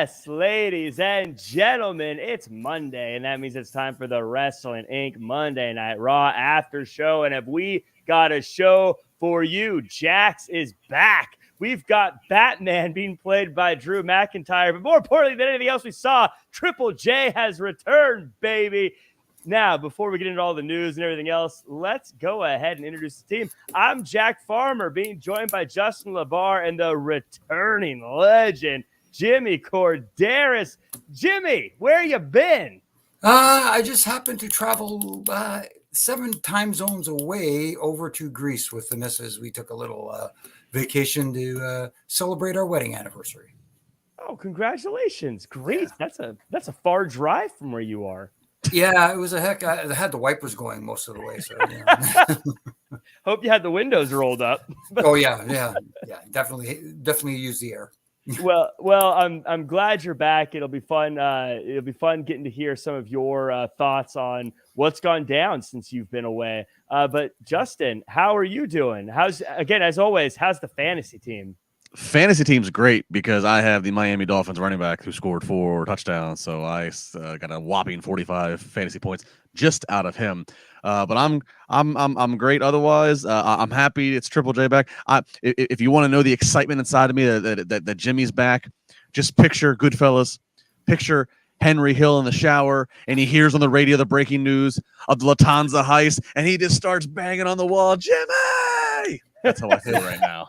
Yes, ladies and gentlemen, it's Monday, and that means it's time for the Wrestling Inc. Monday Night Raw after show. And have we got a show for you? Jax is back. We've got Batman being played by Drew McIntyre, but more importantly than anything else we saw, Triple J has returned, baby. Now, before we get into all the news and everything else, let's go ahead and introduce the team. I'm Jack Farmer, being joined by Justin LaBar and the returning legend, Jimmy Korderas. Jimmy, where you been? I just happened to travel 7 time zones away over to Greece with the missus. We took a little vacation to celebrate our wedding anniversary. Oh, congratulations. Greece. Yeah. That's a far drive from where you are. Yeah, it was a heck. I had the wipers going most of the way. So, yeah. Hope you had the windows rolled up. Oh, yeah. Definitely use the air. Well, I'm glad you're back. It'll be fun. It'll be fun getting to hear some of your thoughts on what's gone down since you've been away. But Justin, how are you doing? As always, how's the fantasy team? Fantasy team's great because I have the Miami Dolphins running back who scored 4 touchdowns, so I got a whopping 45 fantasy points just out of him. But I'm great otherwise. I'm happy it's Triple J back. If you want to know the excitement inside of me that Jimmy's back, just picture Goodfellas, picture Henry Hill in the shower, and he hears on the radio the breaking news of the Lufthansa heist, and he just starts banging on the wall, Jimmy! That's how I feel right now.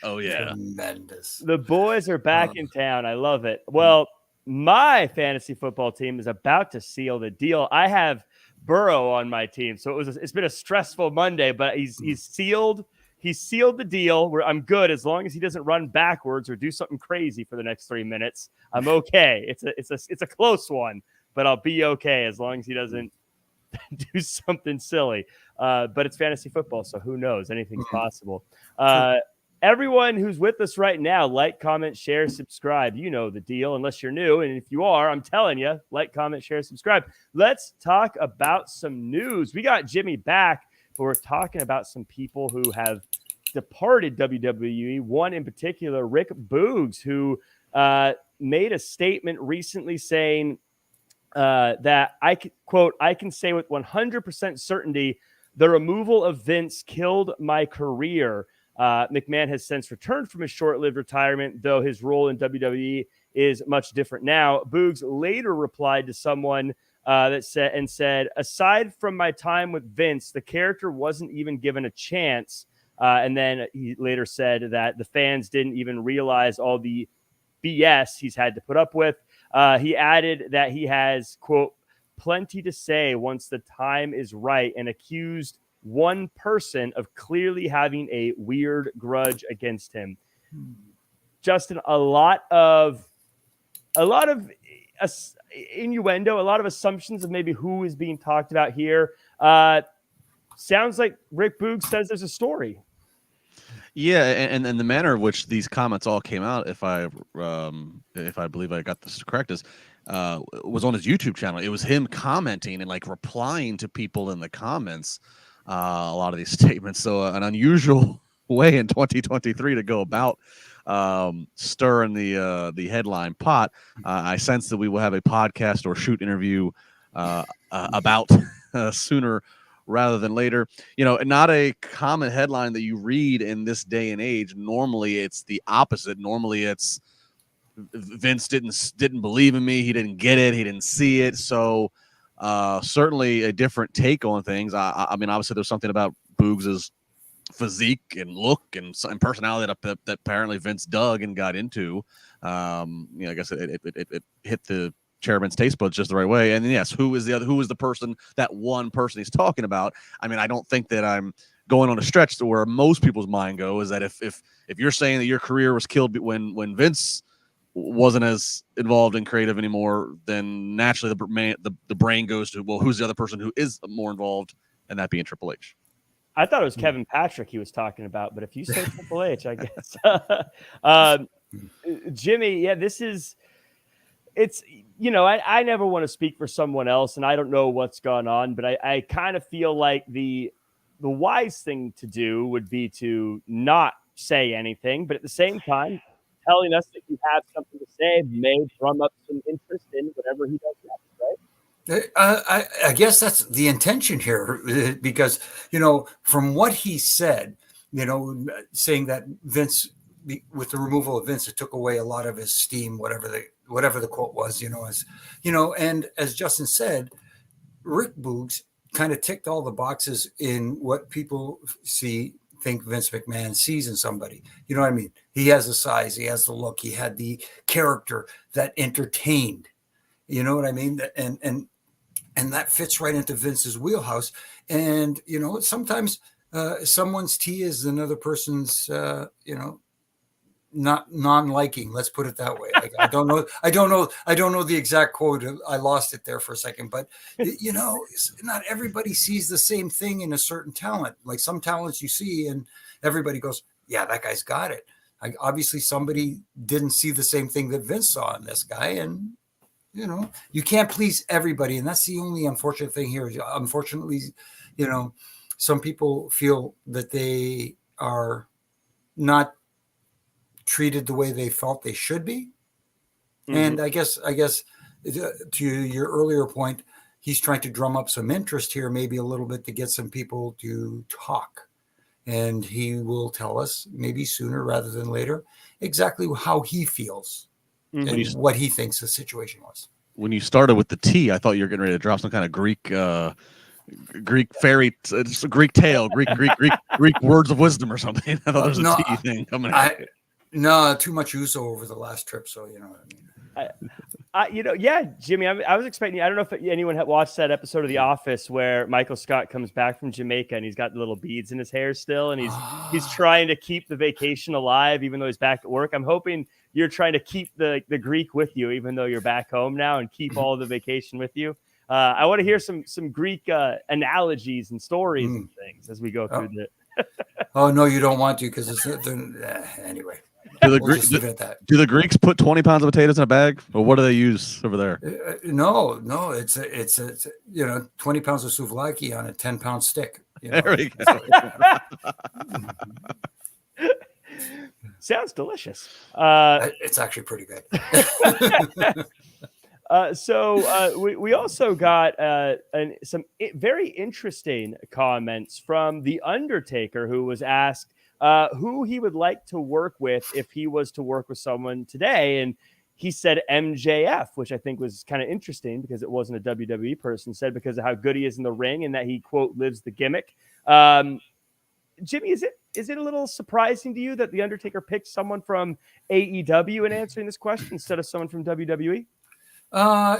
Oh, yeah. Tremendous. The boys are back in town. I love it. Well, my fantasy football team is about to seal the deal. I have Burrow on my team, so it's been a stressful Monday, but he's sealed. He sealed the deal where I'm good as long as he doesn't run backwards or do something crazy for the next 3 minutes. I'm okay. It's a close one, but I'll be okay as long as he doesn't do something silly. But it's fantasy football, so who knows? Anything's possible. Everyone who's with us right now, like, comment, share, subscribe. You know the deal, unless you're new. And if you are, I'm telling you, like, comment, share, subscribe. Let's talk about some news. We got Jimmy back, but we're talking about some people who have departed WWE. One in particular, Rick Boogs, who made a statement recently saying that I can say with 100% certainty the removal of Vince killed my career. McMahon has since returned from his short-lived retirement, though his role in WWE is much different now. Boogs later replied to someone that said, aside from my time with Vince, the character wasn't even given a chance. And then he later said that the fans didn't even realize all the BS he's had to put up with. He added that he has, quote, plenty to say once the time is right, and accused one person of clearly having a weird grudge against him. Justin, a lot of innuendo, a lot of assumptions of maybe who is being talked about here. Sounds like Rick Boogs says there's a story. Yeah, and the manner in which these comments all came out, if I believe I got this correct, is was on his YouTube channel. It was him commenting and like replying to people in the comments. A lot of these statements. So an unusual way in 2023 to go about stirring the headline pot. I sense that we will have a podcast or shoot interview about sooner rather than later. You know, not a common headline that you read in this day and age. Normally it's the opposite. Normally it's Vince didn't believe in me. He didn't get it. He didn't see it. So certainly a different take on things. I mean, obviously there's something about Boogs' physique and look and personality that apparently Vince dug and got into. I guess it hit the chairman's taste buds just the right way. And yes, who is the person, that one person he's talking about? I mean, I don't think that I'm going on a stretch to where most people's mind go is that if you're saying that your career was killed when Vince wasn't as involved in creative anymore, then naturally the brain goes to, well, who's the other person who is more involved, and that being Triple H. I thought it was Kevin Patrick he was talking about, but if you say Triple H, I guess. Jimmy, yeah, I never want to speak for someone else, and I don't know what's gone on, but I kind of feel like the wise thing to do would be to not say anything, but at the same time, telling us that you have something to say may drum up some interest in whatever he does next, right? I guess that's the intention here, because, from what he said, saying that Vince, with the removal of Vince, it took away a lot of his steam, whatever the quote was, and as Justin said, Rick Boogs kind of ticked all the boxes in what people think Vince McMahon sees in somebody. You know what I mean? He has the size, he has the look, he had the character that entertained. You know what I mean? And that fits right into Vince's wheelhouse. And, sometimes someone's tea is another person's, not non-liking. Let's put it that way. I don't know the exact quote. I lost it there for a second, but not everybody sees the same thing in a certain talent. Like some talents you see and everybody goes, yeah, that guy's got it. Obviously somebody didn't see the same thing that Vince saw in this guy. And, you can't please everybody. And that's the only unfortunate thing here. Unfortunately, some people feel that they are not treated the way they felt they should be. Mm-hmm. And I guess to your earlier point, he's trying to drum up some interest here, maybe a little bit, to get some people to talk. And he will tell us maybe sooner rather than later exactly how he feels. Mm-hmm. And what he thinks the situation was. When you started with the T, I thought you were getting ready to drop some kind of Greek fairy, Greek tale, Greek words of wisdom or something. I thought there was a T thing coming out. No, too much Uso over the last trip, so you know what I mean. Yeah, Jimmy, I was expecting. I don't know if anyone had watched that episode of The Office where Michael Scott comes back from Jamaica and he's got little beads in his hair still, and he's trying to keep the vacation alive even though he's back at work. I'm hoping you're trying to keep the Greek with you even though you're back home now, and keep all the vacation with you. I want to hear some Greek analogies and stories and things as we go through the. Oh no, you don't want to, because it's anyway. Do the Greeks put 20 pounds of potatoes in a bag, or what do they use over there? No, it's 20 pounds of souvlaki on a 10-pound stick. There we go. Sounds delicious. It's actually pretty good. We also got some very interesting comments from The Undertaker, who was asked who he would like to work with if he was to work with someone today. And he said MJF, which I think was kind of interesting because it wasn't a WWE person, said because of how good he is in the ring and that he, quote, lives the gimmick. Jimmy, is it a little surprising to you that The Undertaker picked someone from AEW in answering this question instead of someone from WWE?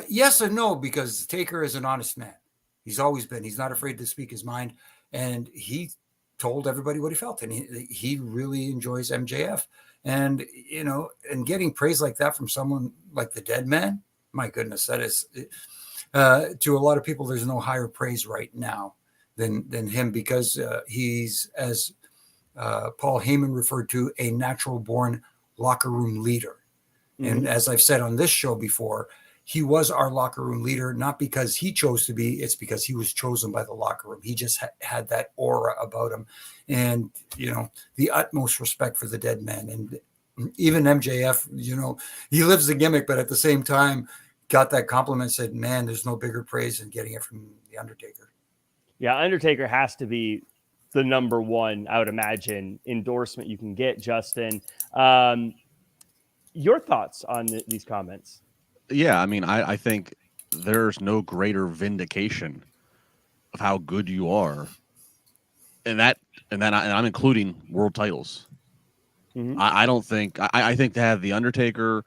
Yes and no, because Taker is an honest man. He's always been. He's not afraid to speak his mind, and he told everybody what he felt, and he really enjoys MJF. And and getting praise like that from someone like the Dead Man, my goodness, that is to a lot of people. There's no higher praise right now than him, because he's, as Paul Heyman referred to, a natural born locker room leader. Mm-hmm. And as I've said on this show before, he was our locker room leader, not because he chose to be, it's because he was chosen by the locker room. He just had that aura about him, and, the utmost respect for the Dead Man. And even MJF, he lives the gimmick, but at the same time got that compliment, said, man, there's no bigger praise than getting it from the Undertaker. Yeah. Undertaker has to be the number one, I would imagine, endorsement you can get, Justin. Your thoughts on these comments? Yeah, I mean, I think there's no greater vindication of how good you are, and I'm including world titles. Mm-hmm. I don't think I think to have the Undertaker,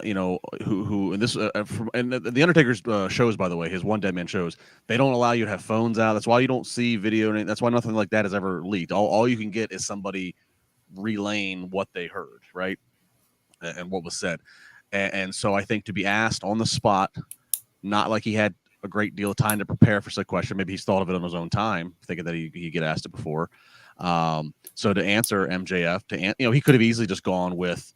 who and this and the Undertaker's shows, by the way, his one Dead Man shows, they don't allow you to have phones out. That's why you don't see video. That's why nothing like that has ever leaked. All you can get is somebody relaying what they heard, right, and what was said. And so I think to be asked on the spot, not like he had a great deal of time to prepare for such question. Maybe he's thought of it on his own time, thinking that he get asked it before. So to answer MJF, he could have easily just gone with,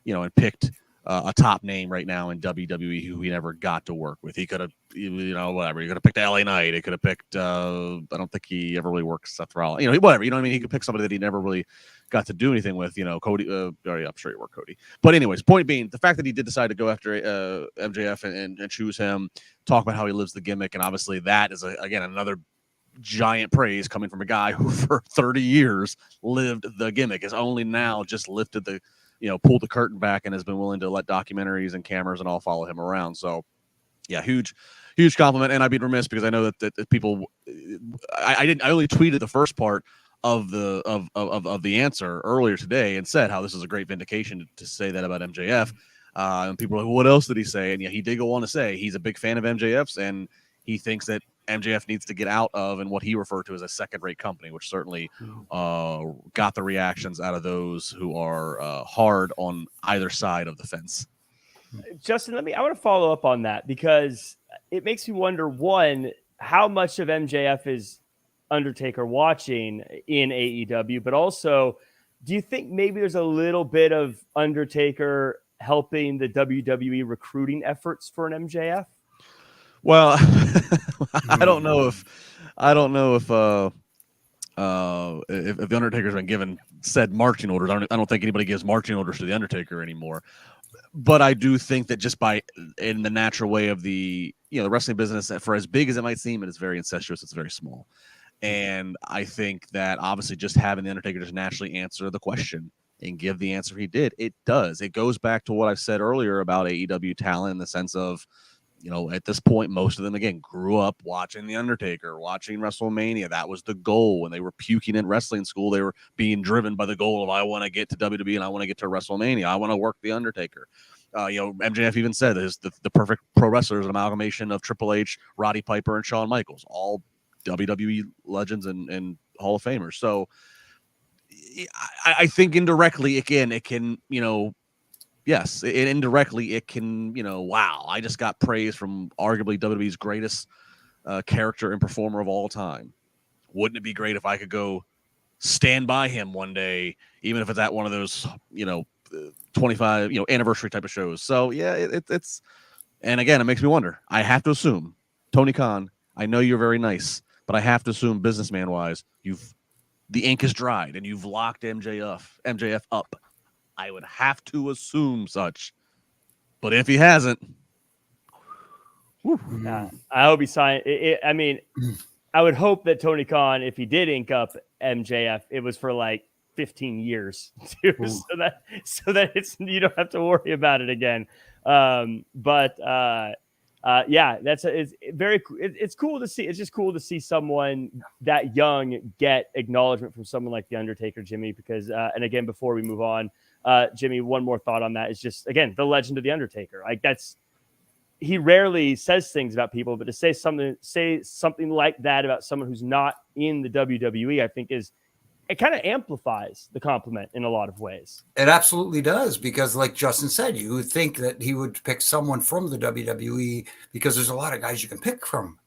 and picked a top name right now in WWE who he never got to work with. He could have, whatever. He could have picked LA Knight. He could have picked. I don't think he ever really worked Seth Rollins. Whatever. You know what I mean? He could pick somebody that he never really got to do anything with. Cody. I'm sure he worked Cody. But anyways, point being, the fact that he did decide to go after MJF and choose him, talk about how he lives the gimmick, and obviously that is again another giant praise coming from a guy who for 30 years lived the gimmick, is only now just lifted the, pulled the curtain back and has been willing to let documentaries and cameras and all follow him around. So yeah, huge compliment. And I'd be remiss because I know that people, I only tweeted the first part of the answer earlier today and said how this is a great vindication to say that about MJF. And people are like, well, what else did he say? And yeah, he did go on to say he's a big fan of MJF's, and he thinks that MJF needs to get out of and what he referred to as a second-rate company, which certainly got the reactions out of those who are hard on either side of the fence. Justin, I want to follow up on that because it makes me wonder, one, how much of MJF is Undertaker watching in AEW, but also, do you think maybe there's a little bit of Undertaker helping the WWE recruiting efforts for an MJF? Well, I don't know if the Undertaker's been given said marching orders. I don't think anybody gives marching orders to the Undertaker anymore. But I do think that just in the natural way of the wrestling business, for as big as it might seem, it is very incestuous. It's very small, and I think that obviously just having the Undertaker just naturally answer the question and give the answer he did, it does. It goes back to what I said earlier about AEW talent in the sense of, at this point, most of them, again, grew up watching The Undertaker, watching WrestleMania. That was the goal. When they were puking in wrestling school, they were being driven by the goal of, I want to get to WWE and I want to get to WrestleMania. I want to work The Undertaker. MJF even said the perfect pro wrestler is an amalgamation of Triple H, Roddy Piper, and Shawn Michaels, all WWE legends and Hall of Famers. So I think indirectly, again, it can, yes, indirectly it can, wow, I just got praise from arguably WWE's greatest character and performer of all time. Wouldn't it be great if I could go stand by him one day, even if it's at one of those, 25, anniversary type of shows? So yeah, it's, and again, it makes me wonder. I have to assume, Tony Khan, I know you're very nice, but I have to assume businessman wise, the ink is dried and you've locked MJF up. I would have to assume such, but if he hasn't, I hope he signed. I would hope that Tony Khan, if he did ink up MJF, it was for like 15 years, too, so that it's, you don't have to worry about it again. It's very. It's cool to see. It's just cool to see someone that young get acknowledgement from someone like The Undertaker, Jimmy. Because and again, before we move on, Jimmy, one more thought on that is just, again, the legend of The Undertaker. Like, he rarely says things about people, but to say something like that about someone who's not in the WWE, I think it kind of amplifies the compliment in a lot of ways. It absolutely does, because like Justin said, you would think that he would pick someone from the WWE because there's a lot of guys you can pick from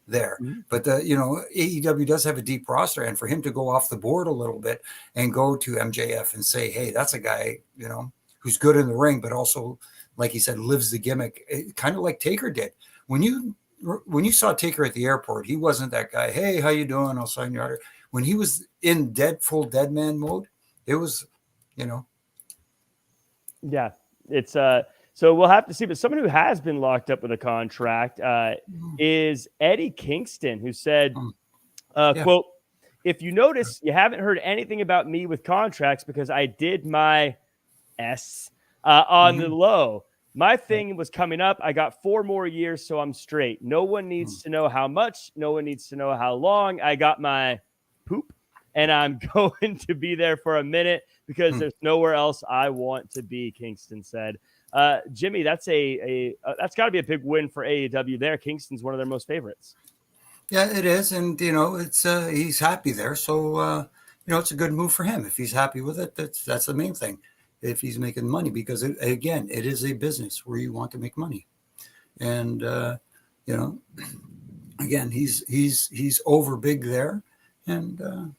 there. Mm-hmm. But AEW does have a deep roster, and for him to go off the board a little bit and go to MJF and say, hey, that's a guy, who's good in the ring, but also, like he said, lives the gimmick, kind of like Taker did. When you saw Taker at the airport, he wasn't that guy. Hey, how you doing? I'll sign your order. When he was in full dead man mode, it was, Yeah, it's so we'll have to see. But someone who has been locked up with a contract is Eddie Kingston, who said, quote, if you notice, you haven't heard anything about me with contracts because I did my on the low. My thing was coming up. I got 4 more years, so I'm straight. No one needs to know how much. No one needs to know how long. I got my poop, and I'm going to be there for a minute because there's nowhere else I want to be, Kingston said. Jimmy, that's that's got to be a big win for AEW there. Kingston's one of their most favorites. Yeah, it is. And, it's he's happy there. So, it's a good move for him. If he's happy with it, that's the main thing. If he's making money, because it is a business where you want to make money. And, again, he's over big there, and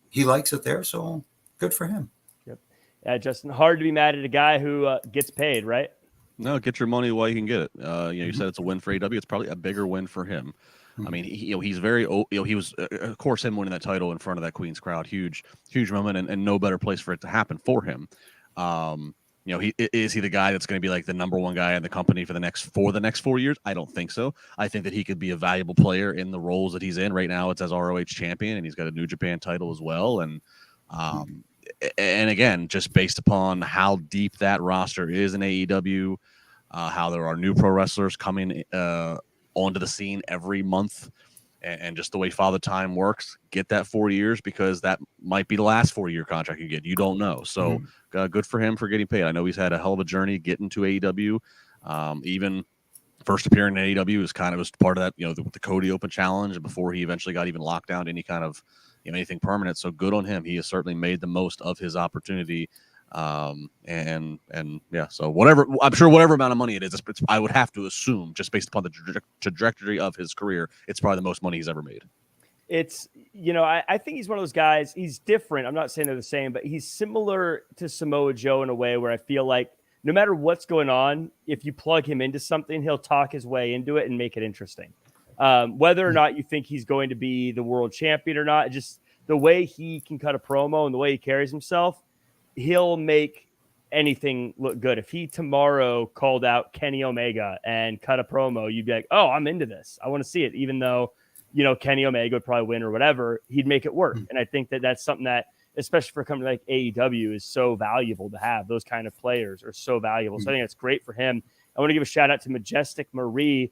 he likes it there. So good for him. Yep. Yeah, Justin, hard to be mad at a guy who gets paid, right? No, get your money while you can get it. You said it's a win for AEW. It's probably a bigger win for him. I mean, he's very, he was, of course, him winning that title in front of that Queen's crowd, huge moment, and no better place for it to happen for him. Is he the guy that's going to be like the number one guy in the company for the next 4 years? I don't think so. I think that he could be a valuable player in the roles that he's in right now. It's as ROH champion, and he's got a New Japan title as well. And again, just based upon how deep that roster is in AEW, how there are new pro wrestlers coming onto the scene every month, and just the way Father Time works, get that 4 years, because that might be the last 4-year contract you get. You don't know. So good for him for getting paid. I know he's had a hell of a journey getting to AEW. Even first appearing in AEW was part of that, the Cody Open Challenge before he eventually got even locked down to any kind of anything permanent. So good on him. He has certainly made the most of his opportunity. So whatever amount of money it is, I would have to assume, just based upon the trajectory of his career, it's probably the most money he's ever made. It's, I think he's one of those guys. He's different. I'm not saying they're the same, but he's similar to Samoa Joe in a way where I feel like no matter what's going on, if you plug him into something, he'll talk his way into it and make it interesting. Whether or not you think he's going to be the world champion or not, just the way he can cut a promo and the way he carries himself, he'll make anything look good. If he tomorrow called out Kenny Omega and cut a promo, you'd be like, oh, I'm into this. I want to see it. Even though, Kenny Omega would probably win or whatever, he'd make it work. And I think that that's something that, especially for a company like AEW, is so valuable to have. Those kind of players are so valuable. So I think it's great for him. I want to give a shout out to Majestic Marie,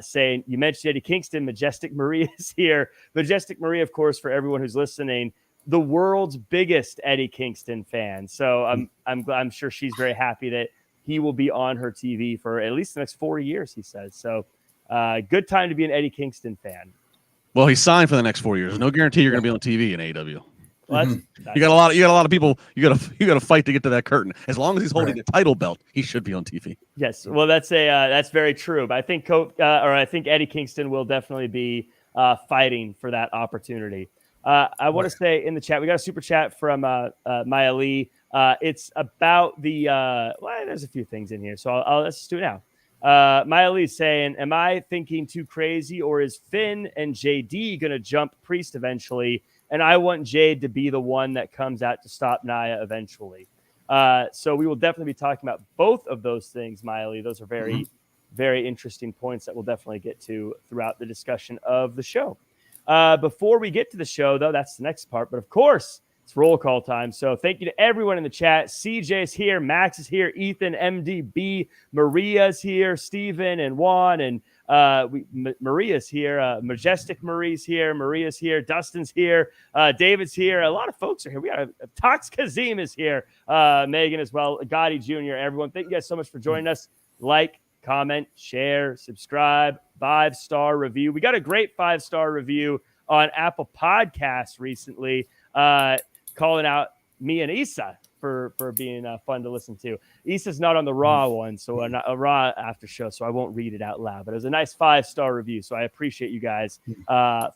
saying, you mentioned Eddie Kingston. Majestic Marie is here. Majestic Marie, of course, for everyone who's listening, the world's biggest Eddie Kingston fan. So I'm sure she's very happy that he will be on her TV for at least the next 4 years, he says. So good time to be an Eddie Kingston fan. Well, he's signed for the next 4 years. No guarantee you're going to be on TV in AEW. Well, you got a lot of people. You got to fight to get to that curtain. As long as he's holding the title belt, he should be on TV. Yes, well, that's very true. But I think I think Eddie Kingston will definitely be fighting for that opportunity. I want to say in the chat, we got a super chat from Maya Lee. It's about the there's a few things in here, so let's just do it now. Maya Lee saying, am I thinking too crazy, or is Finn and JD going to jump Priest eventually? And I want Jade to be the one that comes out to stop Nia eventually. So we will definitely be talking about both of those things, Maya Lee. Those are very, very interesting points that we'll definitely get to throughout the discussion of the show. Before we get to the show, though, that's the next part. But of course, it's roll call time. So thank you to everyone in the chat. CJ's here. Max is here. Ethan, MDB, Maria's here. Steven and Juan and Maria's here. Majestic Marie's here. Maria's here. Dustin's here. David's here. A lot of folks are here. We got Tox Kazim is here. Megan as well. Gotti Jr. Everyone, thank you guys so much for joining us. Like, comment, share, subscribe, 5-star review. We got a great 5-star review on Apple Podcasts recently, calling out me and Issa for being fun to listen to. Issa's not on the Raw one, so not a Raw after show, so I won't read it out loud. But it was a nice 5-star review, so I appreciate you guys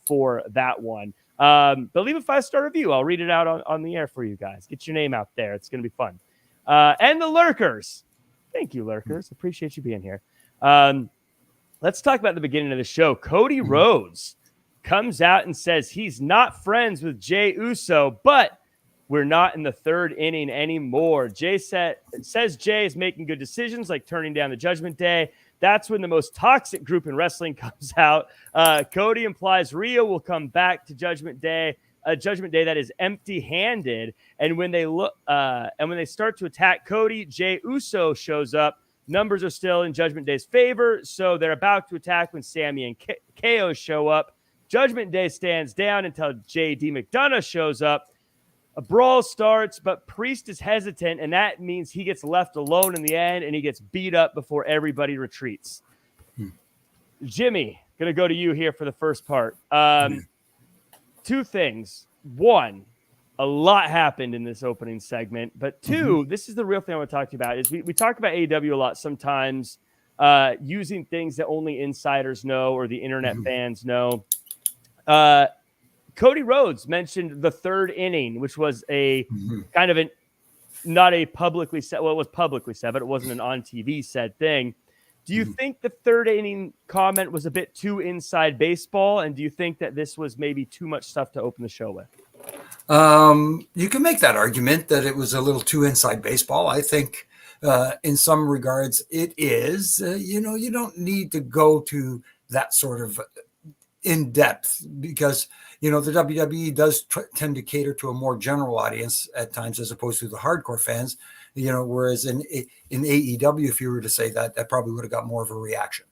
for that one. But leave a 5-star review. I'll read it out on the air for you guys. Get your name out there. It's going to be fun. And the lurkers. Thank you, lurkers. Appreciate you being here. Let's talk about the beginning of the show. Cody Rhodes comes out and says he's not friends with Jey Uso, but we're not in the third inning anymore. Jey says Jey is making good decisions, like turning down the Judgment Day. That's when the most toxic group in wrestling comes out. Cody implies Rhea will come back to Judgment Day, a Judgment Day that is empty-handed. And when they start to attack Cody, Jey Uso shows up. Numbers are still in Judgment Day's favor, so they're about to attack when Sammy and KO show up. Judgment Day stands down until J.D. McDonough shows up. A brawl starts, but Priest is hesitant, and that means he gets left alone in the end, and he gets beat up before everybody retreats. Jimmy, going to go to you here for the first part. Two things. One, a lot happened in this opening segment, but two, this is the real thing I want to talk to you about, is we talk about AEW a lot sometimes, using things that only insiders know or the internet fans know. Cody Rhodes mentioned the third inning, which was a kind of an not a publicly said. Well, it was publicly said, but it wasn't an on TV said thing. Do you think the third inning comment was a bit too inside baseball? And do you think that this was maybe too much stuff to open the show with? You can make that argument that it was a little too inside baseball. I think in some regards it is. You don't need to go to that sort of in depth because, the WWE does tend to cater to a more general audience at times as opposed to the hardcore fans. Whereas in AEW, if you were to say that probably would have got more of a reaction.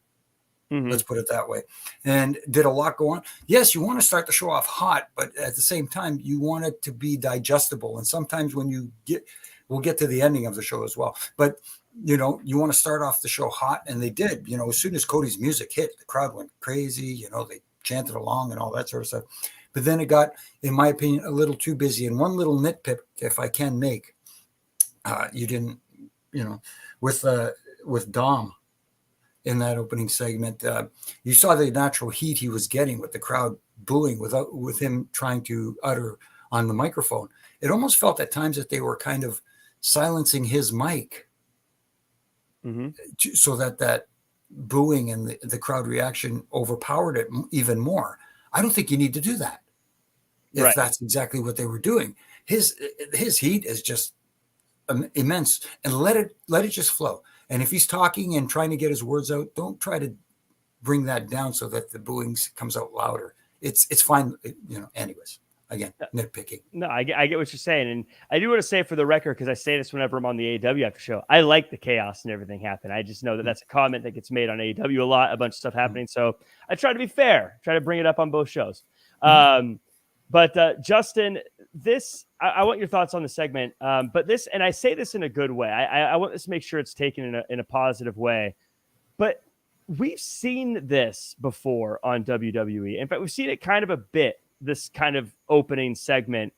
Let's put it that way. And did a lot go on. Yes, you want to start the show off hot, but at the same time, you want it to be digestible. And sometimes when we'll get to the ending of the show as well. But, you want to start off the show hot, and they did. As soon as Cody's music hit, the crowd went crazy. They chanted along and all that sort of stuff. But then it got, in my opinion, a little too busy. And one little nitpick, if I can make, you didn't, with Dom in that opening segment, you saw the natural heat he was getting with the crowd booing with him trying to utter on the microphone. It almost felt at times that they were kind of silencing his mic so that booing and the crowd reaction overpowered it even more. I don't think you need to do that if that's exactly what they were doing. His heat is just immense, and let it just flow. And if he's talking and trying to get his words out, don't try to bring that down so that the booing comes out louder. It's fine, anyways. Again, nitpicking. No, I get what you're saying. And I do want to say for the record, because I say this whenever I'm on the AEW after show, I like the chaos and everything happen. I just know that that's a comment that gets made on AEW a lot, a bunch of stuff happening. So I try to be fair, try to bring it up on both shows. But Justin, I want your thoughts on the segment. But this, and I say this in a good way. I want this to make sure it's taken in a positive way. But we've seen this before on WWE. In fact, we've seen it kind of a bit, this kind of opening segment.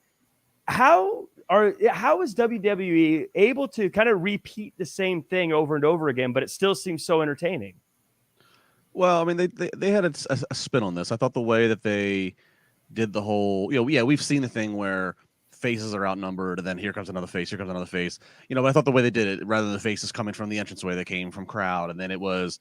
How is WWE able to kind of repeat the same thing over and over again, but it still seems so entertaining? Well, I mean, they had a spin on this. I thought the way that they did the whole, we've seen the thing where faces are outnumbered, and then here comes another face, but I thought the way they did it, rather than the faces coming from the entranceway, they came from crowd, and then it was,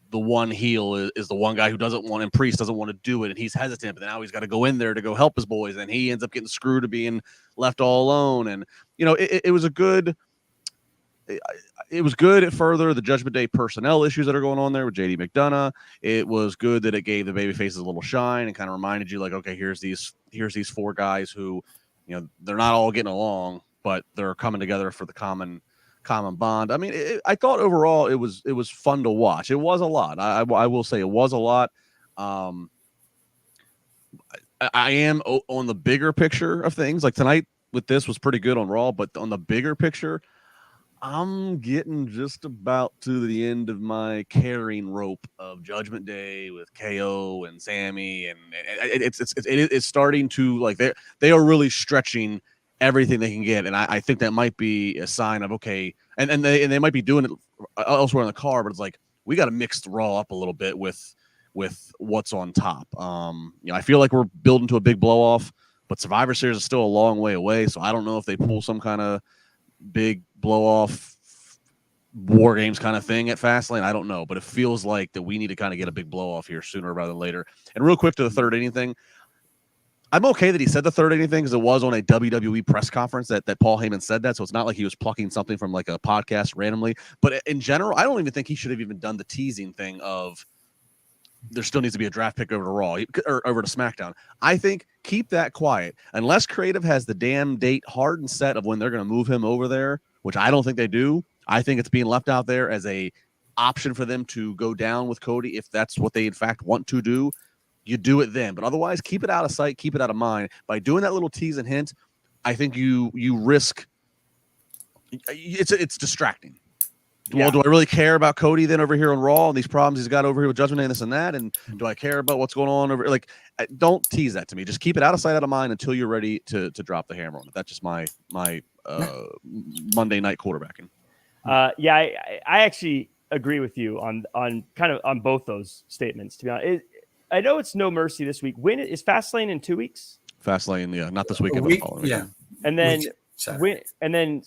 the one heel is the one guy who doesn't want, and Priest doesn't want to do it, and he's hesitant, but now he's got to go in there to go help his boys, and he ends up getting screwed to being left all alone. And it was a good, it was good at further the Judgment Day personnel issues that are going on there with JD McDonough. It was good that it gave the baby faces a little shine and kind of reminded you, like, okay, here's these four guys who, they're not all getting along, but they're coming together for the common bond. I mean, I thought overall it was fun to watch. It was a lot. I will say it was a lot. I am on the bigger picture of things. Like tonight with this was pretty good on Raw, but on the bigger picture, I'm getting just about to the end of my carrying rope of Judgment Day with KO and Sammy, and it's starting to, like, they are really stretching everything they can get, and I think that might be a sign of, okay, and they might be doing it elsewhere in the car, but it's like we got to mix the Raw up a little bit with what's on top. I feel like we're building to a big blow off, but Survivor Series is still a long way away, so I don't know if they pull some kind of big blow off War Games kind of thing at Fastlane. I don't know, but it feels like that we need to kind of get a big blow off here sooner rather than later. And real quick to the third inning thing, I'm okay that he said the third inning thing because it was on a WWE press conference that Paul Heyman said that, so it's not like he was plucking something from like a podcast randomly. But in general, I don't even think he should have even done the teasing thing of there still needs to be a draft pick over to Raw or over to SmackDown. I think keep that quiet unless creative has the damn date hard and set of when they're going to move him over there, which I don't think they do. I think it's being left out there as a option for them to go down with Cody if that's what they in fact want to do. You do it then, but otherwise keep it out of sight, keep it out of mind. By doing that little tease and hint, I think you risk it's distracting. Yeah. Well, do I really care about Cody then over here on Raw and these problems he's got over here with Judgment Day and this and that? And do I care about what's going on over, like, don't tease that to me. Just keep it out of sight, out of mind until you're ready to drop the hammer on it. That's just my Monday night quarterbacking. I actually agree with you on kind of on both those statements, to be honest. I know it's No Mercy this week. When is Fastlane in 2 weeks? Fastlane, yeah, not this weekend, but the following weekend. And then Saturday. And then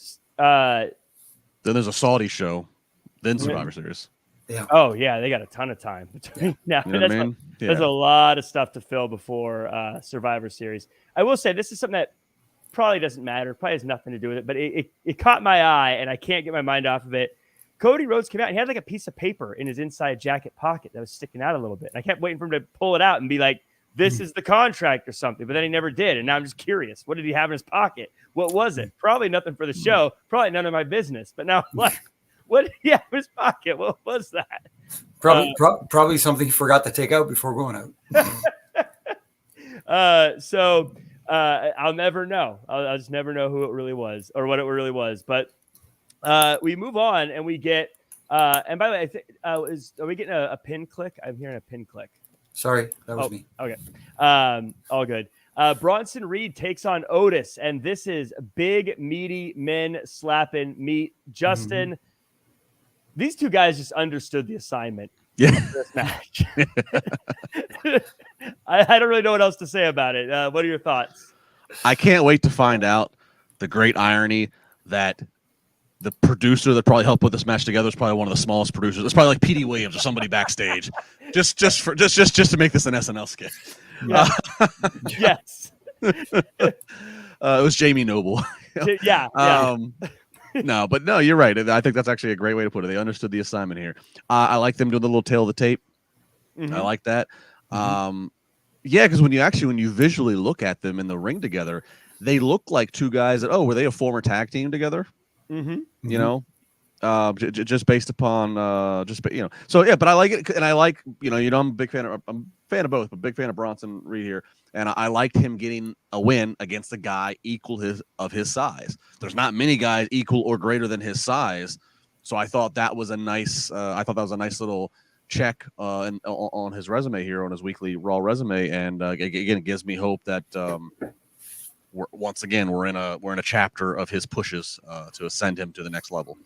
there's a Saudi show, then Survivor Series. Yeah. Oh yeah, they got a ton of time between now. You know what I mean? There's a lot of stuff to fill before Survivor Series. I will say this is something that probably doesn't matter, probably has nothing to do with it, but it caught my eye and I can't get my mind off of it. Cody Rhodes came out and he had like a piece of paper in his inside jacket pocket that was sticking out a little bit. And I kept waiting for him to pull it out and be like, this is the contract or something, but then he never did. And now I'm just curious. What did he have in his pocket? What was it? Probably nothing for the show. Probably none of my business. But now I'm like, what did he have in his pocket? What was that? Probably something he forgot to take out before going out. So I'll never know. I'll just never know who it really was or what it really was. But we move on and we get and by the way, I think are we getting a pin click? I'm hearing a pin click. Sorry, that was me. Okay. All good. Bronson Reed takes on Otis, and this is big, meaty men slapping meat. Justin, these two guys just understood the assignment of this match. I don't really know what else to say about it. What are your thoughts? I can't wait to find out the great irony that the producer that probably helped put this match together is probably one of the smallest producers. It's probably like P.D. Williams or somebody backstage, just to make this an SNL skit. Yeah. Yes. It was Jamie Noble. Yeah. No, you're right. I think that's actually a great way to put it. They understood the assignment here. I like them doing the little tail of the tape. I like that. Because when you visually look at them in the ring together, they look like two guys that, were they a former tag team together? You know, just based upon So yeah, but I like it, and I like I'm a big fan of both, but big fan of Bronson Reed here, and I liked him getting a win against a guy equal of his size. There's not many guys equal or greater than his size, so I thought that was a nice. Little check on his resume here, on his weekly Raw resume, and again, it gives me hope that. We're in a chapter of his pushes to ascend him to the next level.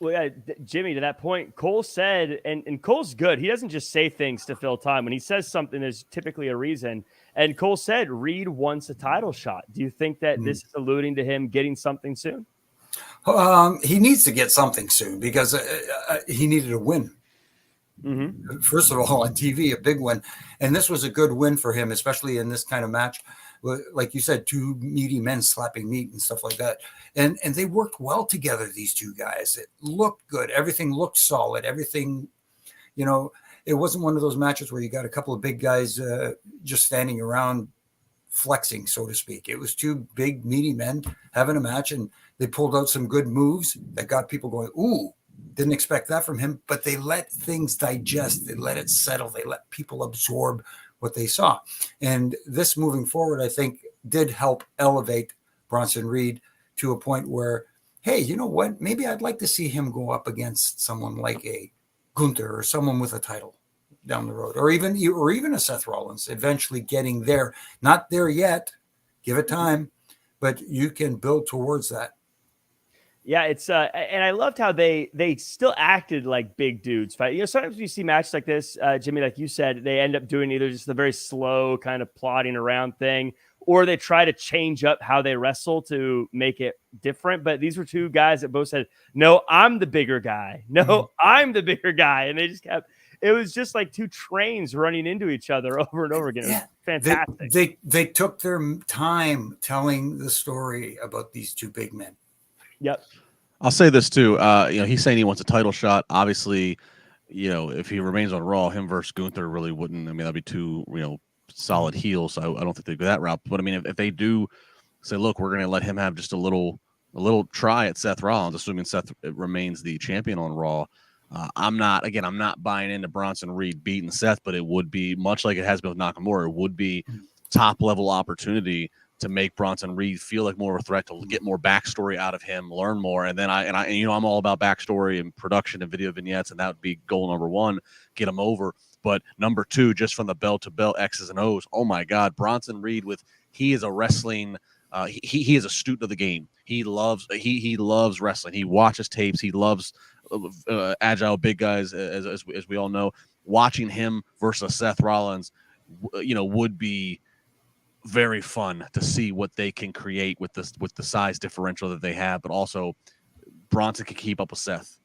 Well, yeah, Jimmy, to that point, Cole said, and Cole's good. He doesn't just say things to fill time. When he says something, there's typically a reason. And Cole said, Reed wants a title shot. Do you think that this is alluding to him getting something soon? He needs to get something soon because he needed a win. First of all, on TV, a big win. And this was a good win for him, especially in this kind of match. Like you said, two meaty men slapping meat and stuff like that. And they worked well together, these two guys. It looked good. Everything looked solid. Everything, it wasn't one of those matches where you got a couple of big guys just standing around flexing, so to speak. It was two big meaty men having a match, and they pulled out some good moves that got people going, ooh, didn't expect that from him. But they let things digest. They let it settle. They let people absorb what they saw. And this moving forward, I think, did help elevate Bronson Reed to a point where, hey, you know what? Maybe I'd like to see him go up against someone like a Gunther or someone with a title down the road, or even a Seth Rollins, eventually getting there. Not there yet. Give it time, but you can build towards that. Yeah, it's and I loved how they still acted like big dudes fight. Sometimes you see matches like this, Jimmy, like you said, they end up doing either just the very slow kind of plodding around thing, or they try to change up how they wrestle to make it different. But these were two guys that both said, "No, I'm the bigger guy. No, I'm the bigger guy," and they just kept. It was just like two trains running into each other over and over again. It was fantastic. They took their time telling the story about these two big men. Yep. I'll say this too. He's saying he wants a title shot. Obviously, if he remains on Raw, him versus Gunther really wouldn't. I mean, that'd be two, solid heels. So I don't think they'd go that route. But I mean, if they do say, look, we're going to let him have just a little try at Seth Rollins, assuming Seth remains the champion on Raw. I'm not buying into Bronson Reed beating Seth, but it would be much like it has been with Nakamura. It would be top level opportunity to make Bronson Reed feel like more of a threat, to get more backstory out of him, learn more. And then I'm all about backstory and production and video vignettes, and that would be goal number one, get him over. But number two, just from the bell to bell X's and O's, oh my God, Bronson Reed he is a wrestling, he is a student of the game. He loves wrestling. He watches tapes. He loves agile big guys, as we all know. Watching him versus Seth Rollins, would be very fun to see what they can create with the size differential that they have, but also Bronson can keep up with Seth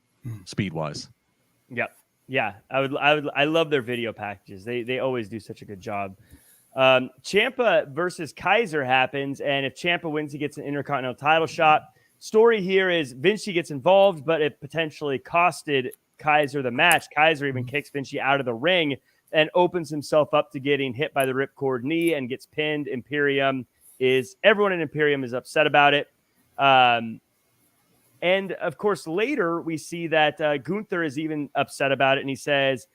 speed wise. Yep. Yeah. I love their video packages. They always do such a good job. Ciampa versus Kaiser happens, and if Ciampa wins, he gets an Intercontinental title shot. Story here is Vinci gets involved, but it potentially costed Kaiser the match. Kaiser even kicks Vinci out of the ring and opens himself up to getting hit by the ripcord knee and gets pinned. Everyone in Imperium is upset about it. And of course, later we see that Gunther is even upset about it, and he says,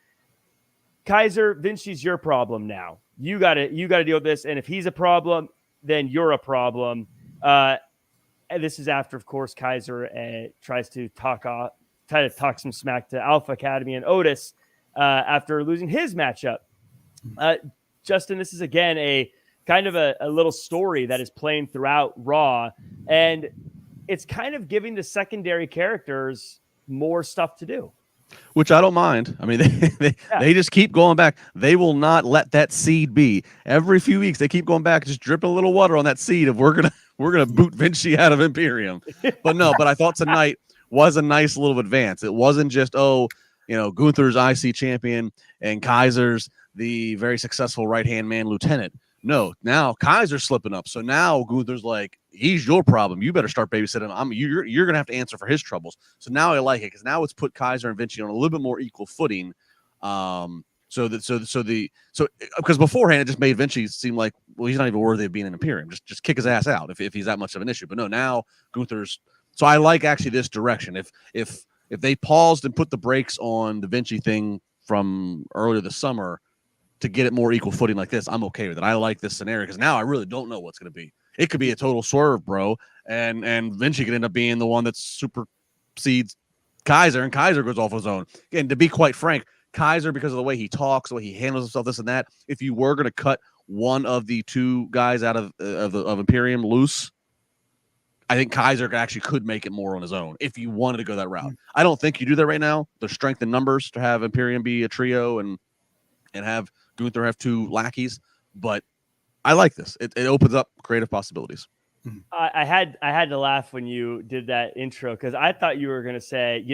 "Kaiser, Vinci's your problem now. You got to deal with this. And if he's a problem, then you're a problem." And this is after, of course, Kaiser tries to talk some smack to Alpha Academy and Otis after losing his matchup. Justin, this is again a kind of a little story that is playing throughout Raw, and it's kind of giving the secondary characters more stuff to do. Which I don't mind. I mean, they just keep going back. They will not let that seed be. Every few weeks, they keep going back, just dripping a little water on that seed of we're gonna boot Vinci out of Imperium. But I thought tonight was a nice little advance. It wasn't just Gunther's IC champion and Kaiser's the very successful right-hand man lieutenant. No, now Kaiser's slipping up. So now Gunther's like, he's your problem. You better start babysitting him. You're gonna have to answer for his troubles. So now I like it because now it's put Kaiser and Vinci on a little bit more equal footing. Because beforehand it just made Vinci seem like, well, he's not even worthy of being an Imperium. Just kick his ass out if he's that much of an issue. But no, now Gunther's. So I like actually this direction. If they paused and put the brakes on the Vinci thing from earlier this summer to get it more equal footing like this, I'm okay with it. I like this scenario because now I really don't know what's going to be. It could be a total swerve, bro, and Vinci could end up being the one that supersedes Kaiser, and Kaiser goes off his own. And to be quite frank, Kaiser, because of the way he talks, the way he handles himself, this and that, if you were going to cut one of the two guys out of Imperium loose, I think Kaiser actually could make it more on his own if you wanted to go that route. I don't think you do that right now. There's strength in numbers to have Imperium be a trio and have Gunther have two lackeys, but I like this. It opens up creative possibilities. I had to laugh when you did that intro because I thought you were going to say,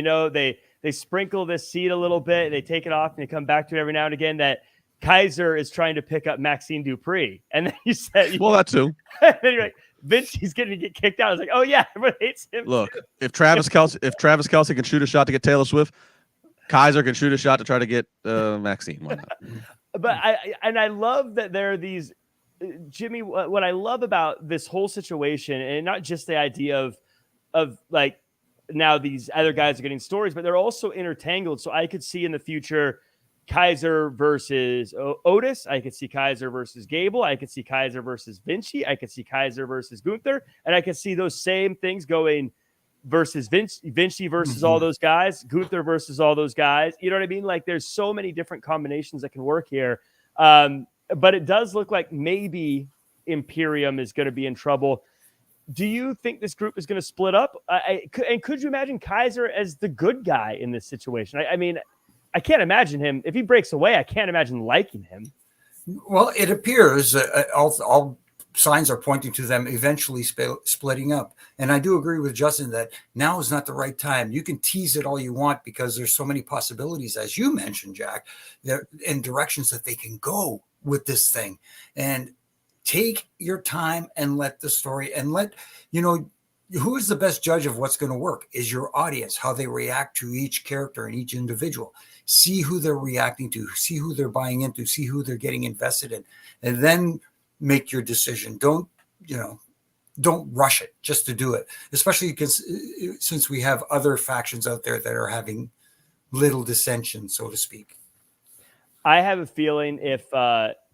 they sprinkle this seed a little bit, they take it off, and they come back to it every now and again. That Kaiser is trying to pick up Maxine Dupree, and then you said, "Well, that too." And then you're like, Vinci's going to get kicked out. I was like, "Oh yeah, everyone hates him." Look, if Travis Kelce can shoot a shot to get Taylor Swift, Kaiser can shoot a shot to try to get Maxine. Why not? But I love that there are these. Jimmy, what I love about this whole situation, and not just the idea of like now these other guys are getting stories, but they're also intertangled. So I could see in the future Kaiser versus Otis. I could see Kaiser versus Gable. I could see Kaiser versus Vinci. I could see Kaiser versus Gunther. And I could see those same things going versus Vinci versus all those guys, Gunther versus all those guys. You know what I mean? Like there's so many different combinations that can work here. But it does look like maybe Imperium is going to be in trouble. Do you think this group is going to split up? And could you imagine Kaiser as the good guy in this situation? I mean, I can't imagine him. If he breaks away, I can't imagine liking him. Well, it appears all signs are pointing to them eventually splitting up. And I do agree with Justin that now is not the right time. You can tease it all you want because there's so many possibilities, as you mentioned, Jack, in directions that they can go with this thing. And take your time and let the story and who is the best judge of what's going to work is your audience, how they react to each character and each individual. See who they're reacting to, see who they're buying into, see who they're getting invested in, and then make your decision. Don't rush it just to do it, especially because since we have other factions out there that are having little dissension, so to speak. I have a feeling if,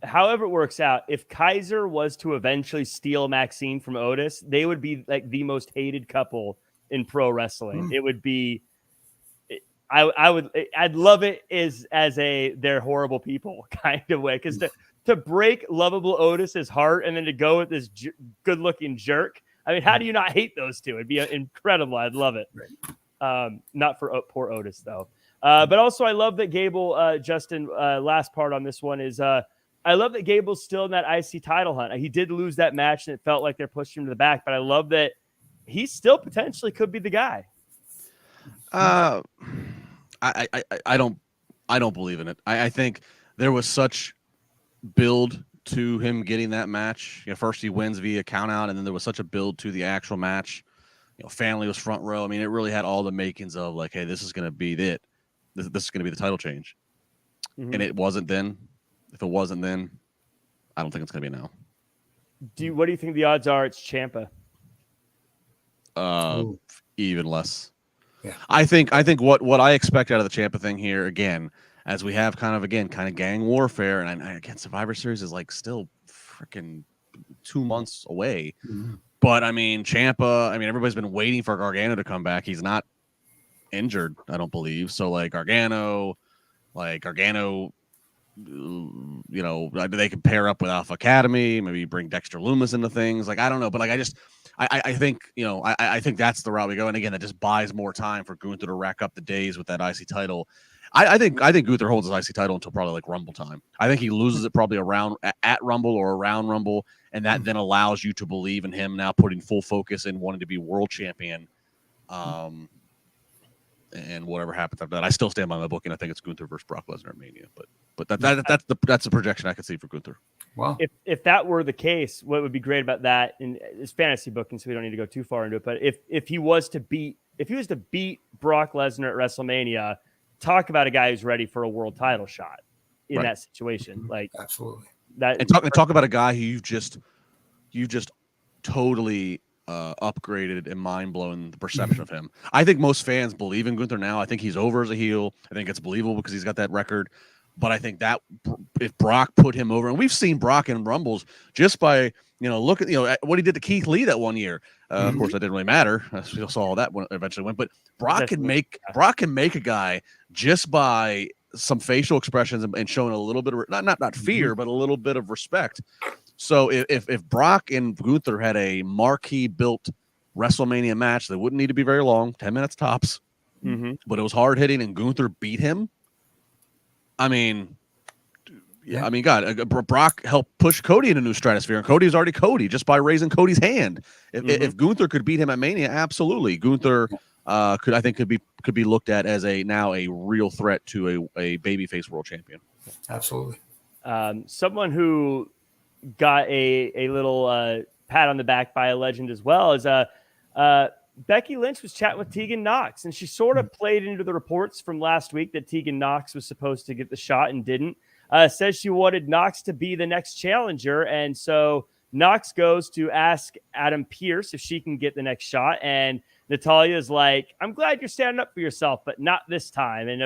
however it works out, if Kaiser was to eventually steal Maxine from Otis, they would be like the most hated couple in pro wrestling. It would be, I'd love it as they're horrible people kind of way. Because to break lovable Otis's heart and then to go with this good looking jerk. I mean, how do you not hate those two? It'd be incredible. I'd love it. Not for poor Otis though. But also I love that Gable, Justin, last part on this one is I love that Gable's still in that IC title hunt. He did lose that match, and it felt like they're pushing him to the back. But I love that he still potentially could be the guy. I don't believe in it. I think there was such build to him getting that match. First he wins via count out, and then there was such a build to the actual match. Family was front row. I mean, it really had all the makings of like, hey, this is going to be it. This is going to be the title change. Mm-hmm. And it wasn't then. If it wasn't then, I don't think it's going to be now. What do you think the odds are it's Ciampa? Even less. Yeah. I think what I expect out of the Ciampa thing here, again, as we have kind of gang warfare, and again, Survivor Series is like still freaking 2 months away. Mm-hmm. But I mean, Ciampa, everybody's been waiting for Gargano to come back. He's not injured, I don't believe. So like Gargano, they could pair up with Alpha Academy, maybe bring Dexter Lumis into things. Like, I don't know, but like I think, I think that's the route we go. And again, that just buys more time for Gunther to rack up the days with that IC title. I think Gunther holds his IC title until probably like Rumble time. I think he loses it probably around at Rumble or around Rumble, and that then allows you to believe in him now putting full focus in wanting to be world champion. And whatever happens after that, I still stand by my booking. I think it's Gunther versus Brock Lesnar at Mania, but that's the projection I could see for Gunther. Wow. If that were the case, what would be great about that, and it's fantasy booking, so we don't need to go too far into it. But if he was to beat Brock Lesnar at WrestleMania, talk about a guy who's ready for a world title shot in that situation. Like, absolutely. That and talk about a guy who you just totally upgraded and mind-blowing the perception of him. I think most fans believe in Gunther now. I think he's over as a heel. I think it's believable because he's got that record. But I think that if Brock put him over, and we've seen Brock in Rumbles just by, look at, what he did to Keith Lee that one year. Of course, that didn't really matter. We saw all that when it eventually went. But Brock can make a guy just by some facial expressions and showing a little bit of not fear, but a little bit of respect. So if Brock and Gunther had a marquee built WrestleMania match that wouldn't need to be very long, 10 minutes tops, but it was hard hitting, and Gunther beat him. Brock helped push Cody in a new stratosphere, and Cody's already Cody just by raising Cody's hand. If Gunther could beat him at Mania, absolutely, Gunther could be looked at as a real threat to a babyface world champion. Absolutely. Someone who got a little pat on the back by a legend as well is Becky Lynch was chatting with Tegan Nox, and she sort of played into the reports from last week that Tegan Nox was supposed to get the shot and didn't. Says she wanted Nox to be the next challenger, and so Nox goes to ask Adam Pearce if she can get the next shot, and Natalya's like, I'm glad you're standing up for yourself, but not this time. And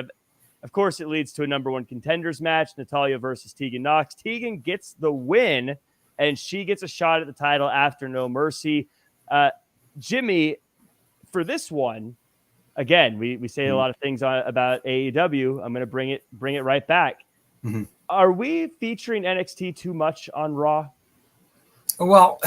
of course, it leads to a number one contenders match, Natalya versus Tegan Nox. Tegan gets the win, and she gets a shot at the title after No Mercy. Jimmy, for this one, again, we say a lot of things about AEW. I'm going to bring it right back. Mm-hmm. Are we featuring NXT too much on Raw? Well,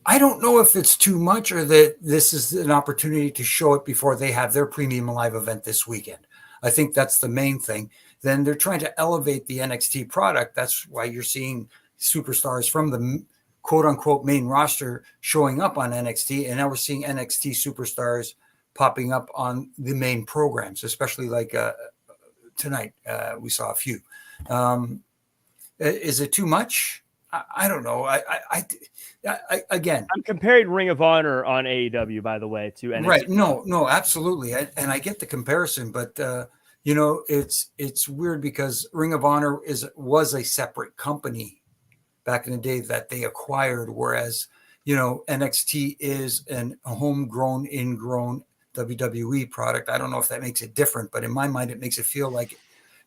I don't know if it's too much or that this is an opportunity to show it before they have their premium live event this weekend. I think that's the main thing. Then they're trying to elevate the NXT product. That's why you're seeing superstars from the quote unquote main roster showing up on NXT. And now we're seeing NXT superstars popping up on the main programs, especially like tonight. We saw a few. Is it too much? I don't know. I again, I'm comparing Ring of Honor on AEW, by the way, to NXT. Right. No, absolutely. And I get the comparison, but it's weird because Ring of Honor was a separate company back in the day that they acquired, whereas NXT is a homegrown, ingrown WWE product. I don't know if that makes it different, but in my mind, it makes it feel like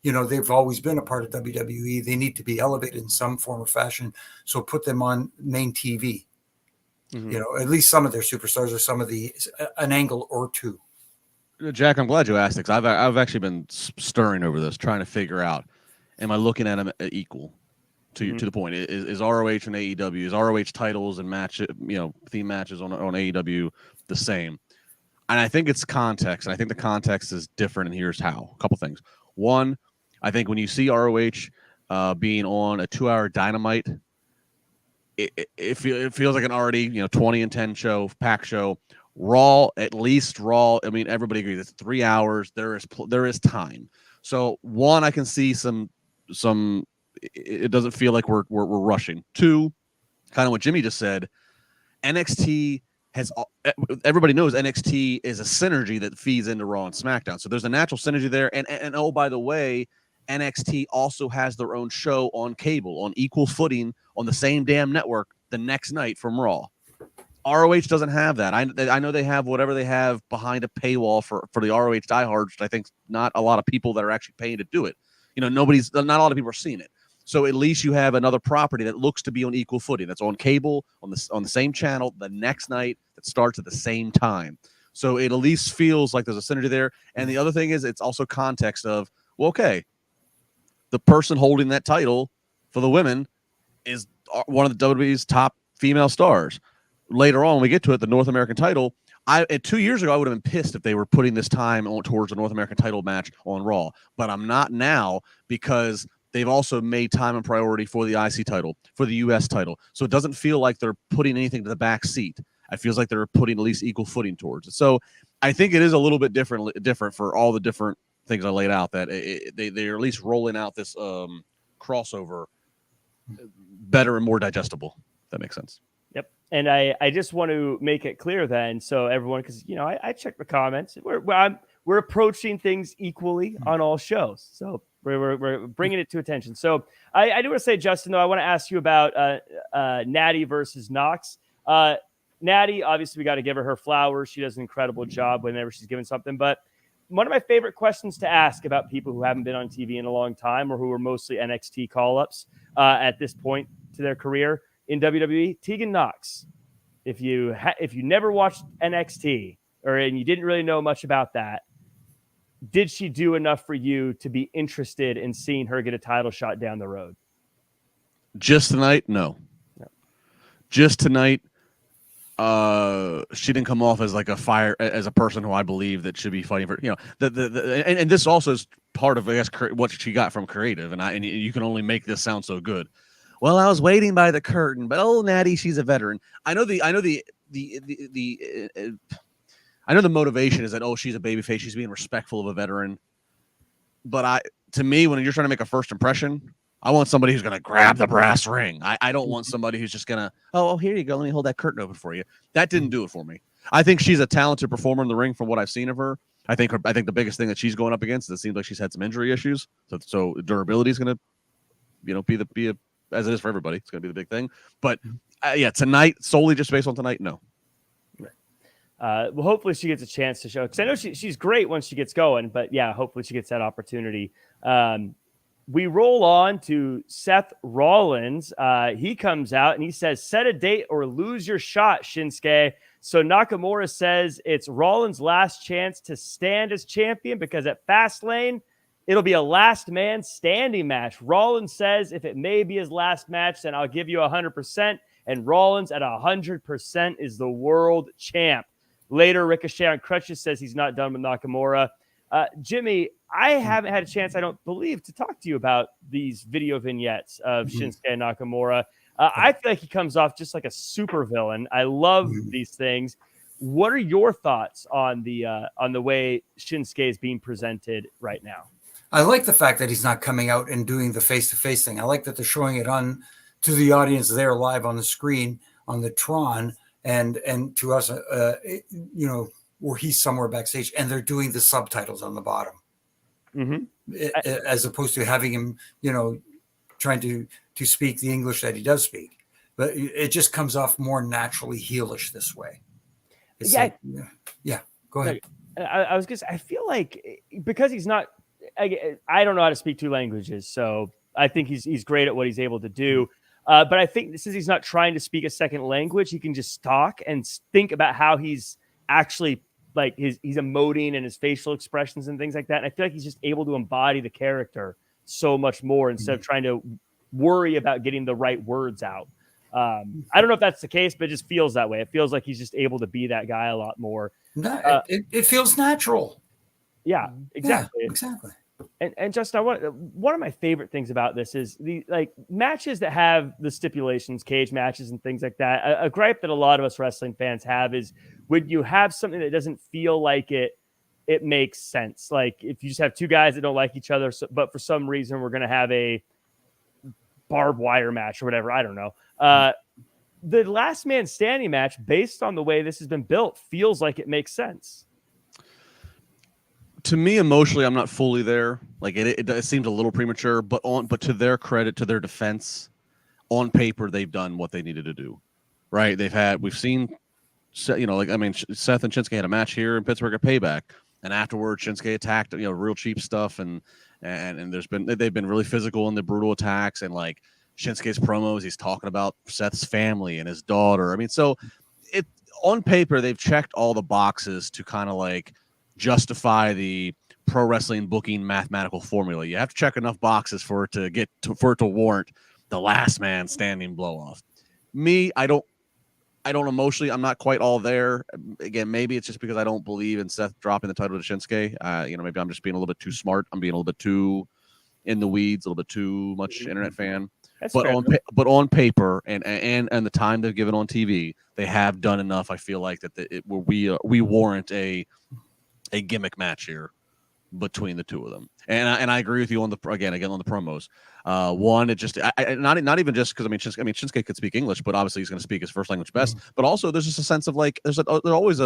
they've always been a part of WWE. They need to be elevated in some form or fashion. So put them on main TV. Mm-hmm. At least some of their superstars or an angle or two. Jack, I'm glad you asked it, because I've actually been stirring over this, trying to figure out, am I looking at them equal to the point? Is ROH and AEW, is ROH titles and theme matches on AEW the same? And I think it's context, and I think the context is different, and here's how. A couple things. One, I think when you see ROH, being on a 2-hour Dynamite. It feels like an already 20-10 show, pack show. Raw, at least Raw. I mean, everybody agrees it's 3 hours. There is time. So one, I can see some. It doesn't feel like we're rushing. Two, kind of what Jimmy just said. NXT has, everybody knows NXT is a synergy that feeds into Raw and SmackDown. So there's a natural synergy there. And oh, by the way, NXT also has their own show on cable, on equal footing, on the same damn network the next night from Raw. ROH doesn't have that. I know they have whatever they have behind a paywall for the ROH diehards, which I think not a lot of people that are actually paying to do it. Not a lot of people are seeing it. So at least you have another property that looks to be on equal footing. That's on cable, on the same channel the next night, that starts at the same time. So it at least feels like there's a synergy there. And the other thing is, it's also context of, well, okay, the person holding that title for the women is one of the WWE's top female stars. Later on, when we get to it, the North American title, 2 years ago, I would have been pissed if they were putting this time towards a North American title match on Raw. But I'm not now, because they've also made time and priority for the IC title, for the US title. So it doesn't feel like they're putting anything to the back seat. It feels like they're putting at least equal footing towards it. So I think it is a little bit different for all the different things I laid out, that they're at least rolling out this crossover better and more digestible, if that makes sense. Yep. And I just want to make it clear then, so everyone, because I check the comments. We're approaching things equally on all shows, so we're bringing it to attention. So I do want to say, Justin, though, I want to ask you about Natty versus Knox. Natty, obviously, we got to give her flowers. She does an incredible job whenever she's given something. But one of my favorite questions to ask about people who haven't been on TV in a long time, or who are mostly NXT call-ups at this point to their career in WWE, Tegan Knox. If you never watched NXT, and you didn't really know much about that, did she do enough for you to be interested in seeing her get a title shot down the road? Just tonight, no. Just tonight, she didn't come off as like as a person who I believe that should be fighting for, and this also is part of, I guess, what she got from creative, and you can only make this sound so good. Well, I was waiting by the curtain, but Natty, she's a veteran. I know the motivation is that, she's a babyface, she's being respectful of a veteran. But to me, when you're trying to make a first impression, I want somebody who's going to grab the brass ring. I don't want somebody who's just going to, here you go, let me hold that curtain open for you. That didn't do it for me. I think she's a talented performer in the ring from what I've seen of her. I think the biggest thing that she's going up against is it seems like she's had some injury issues. So durability is going to, be as it is for everybody. It's going to be the big thing. But tonight, solely just based on tonight, no. Well, hopefully she gets a chance to show, because I know she's great once she gets going, but hopefully she gets that opportunity. We roll on to Seth Rollins. He comes out and he says, set a date or lose your shot, Shinsuke. So Nakamura says it's Rollins' last chance to stand as champion, because at Fastlane, it'll be a last man standing match. Rollins says if it may be his last match, then I'll give you 100%. And Rollins at 100% is the world champ. Later, Ricochet on crutches says he's not done with Nakamura. Jimmy, I haven't had a chance, I don't believe, to talk to you about these video vignettes of Shinsuke and Nakamura. I feel like he comes off just like a super villain. I love these things. What are your thoughts on the way Shinsuke is being presented right now? I like the fact that he's not coming out and doing the face-to-face thing. I like that they're showing it on to the audience there live on the screen on the Tron, and to us, where he's somewhere backstage, and they're doing the subtitles on the bottom, as opposed to having him, trying to speak the English that he does speak. But it just comes off more naturally heelish this way. Go ahead. I was I feel like because he's not. I don't know how to speak two languages, so I think he's great at what he's able to do. But I think since he's not trying to speak a second language, he can just talk and think about how he's actually he's emoting and his facial expressions and things like that. And I feel like he's just able to embody the character so much more instead of trying to worry about getting the right words out. I don't know if that's the case, but it just feels that way. It feels like he's just able to be that guy a lot more. It feels natural. Yeah, exactly. Yeah, exactly. And Justin, one of my favorite things about this is the matches that have the stipulations, cage matches and things like that. A gripe that a lot of us wrestling fans have is when you have something that doesn't feel like it makes sense. Like if you just have two guys that don't like each other, but for some reason we're going to have a barbed wire match or whatever. I don't know. The last man standing match, based on the way this has been built, feels like it makes sense. To me, emotionally, I'm not fully there. Like it seems a little premature, but to their credit, to their defense, on paper, they've done what they needed to do, right? We've seen, Seth and Shinsuke had a match here in Pittsburgh at Payback, and afterwards Shinsuke attacked, real cheap stuff, and they've been really physical in the brutal attacks, and like Shinsuke's promos, he's talking about Seth's family and his daughter. I mean, so on paper, they've checked all the boxes to kind of like justify the pro wrestling booking mathematical formula. You have to check enough boxes for it to warrant the last man standing blow off. Me, I don't emotionally, I'm not quite all there. Again, maybe it's just because I don't believe in Seth dropping the title to Shinsuke. Maybe I'm just being a little bit too smart. I'm being a little bit too in the weeds, a little bit too much internet fan. But on paper and the time they've given on TV, they have done enough. I feel like that we warrant a gimmick match here between the two of them, and I agree with you on the promos. One, it just not even just because Shinsuke could speak English, but obviously he's going to speak his first language best. But also there's just a sense of like there's always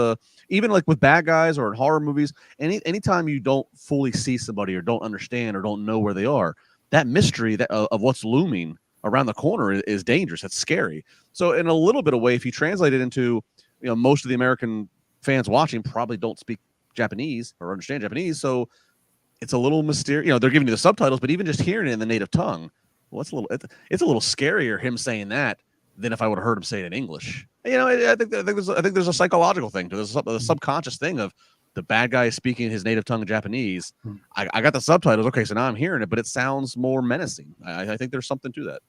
even like with bad guys or in horror movies, anytime you don't fully see somebody or don't understand or don't know where they are, that mystery of what's looming around the corner is dangerous. That's scary. So in a little bit of way, if you translate it into most of the American fans watching probably don't speak Japanese or understand Japanese, so it's a little mysterious. They're giving you the subtitles, but even just hearing it in the native tongue, well, it's a little scarier him saying that than if I would have heard him say it in English. I think there's a psychological thing to this, a subconscious thing of the bad guy is speaking his native tongue in Japanese. I got the subtitles, okay, so now I'm hearing it, but it sounds more menacing. I think there's something to that.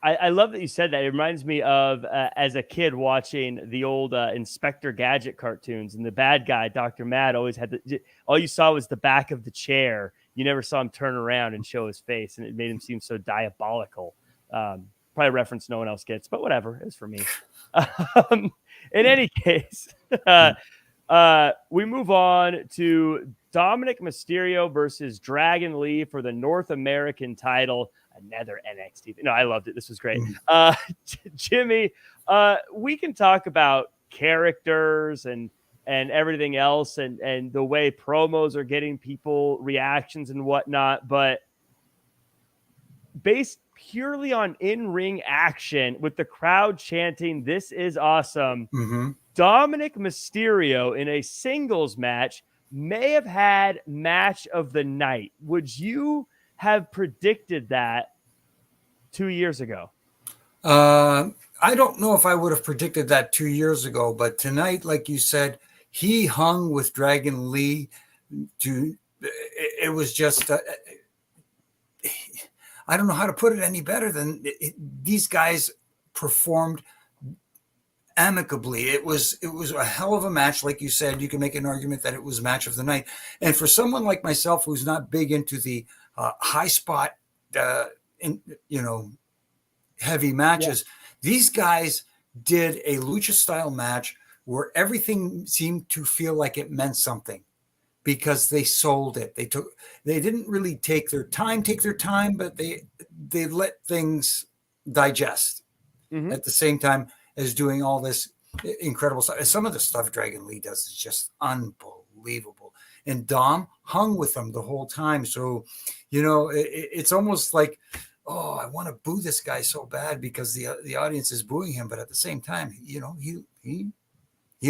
I love that you said that. It reminds me of as a kid watching the old Inspector Gadget cartoons, and the bad guy, Dr. Matt, always had all you saw was the back of the chair. You never saw him turn around and show his face, and it made him seem so diabolical. Probably a reference no one else gets, but whatever. It's for me. In any case, we move on to Dominic Mysterio versus Dragon Lee for the North American title. Another NXT. No, I loved it. This was great. Jimmy, we can talk about characters and everything else and the way promos are getting people reactions and whatnot, but based purely on in-ring action with the crowd chanting, "This is awesome." Dominic Mysterio in a singles match may have had match of the night. Would you have predicted that 2 years ago? I don't know if I would have predicted that 2 years ago, but tonight, like you said, he hung with Dragon Lee. It was just, I don't know how to put it any better than these guys performed amicably. It was a hell of a match. Like you said, you can make an argument that it was match of the night. And for someone like myself, who's not big into the high spot, heavy matches. These guys did a lucha style match where everything seemed to feel like it meant something because they sold it. They didn't really take their time, but they let things digest at the same time as doing all this incredible stuff. Some of the stuff Dragon Lee does is just unbelievable. And Dom hung with them the whole time. So, it's almost like, oh, I want to boo this guy so bad because the audience is booing him. But at the same time, he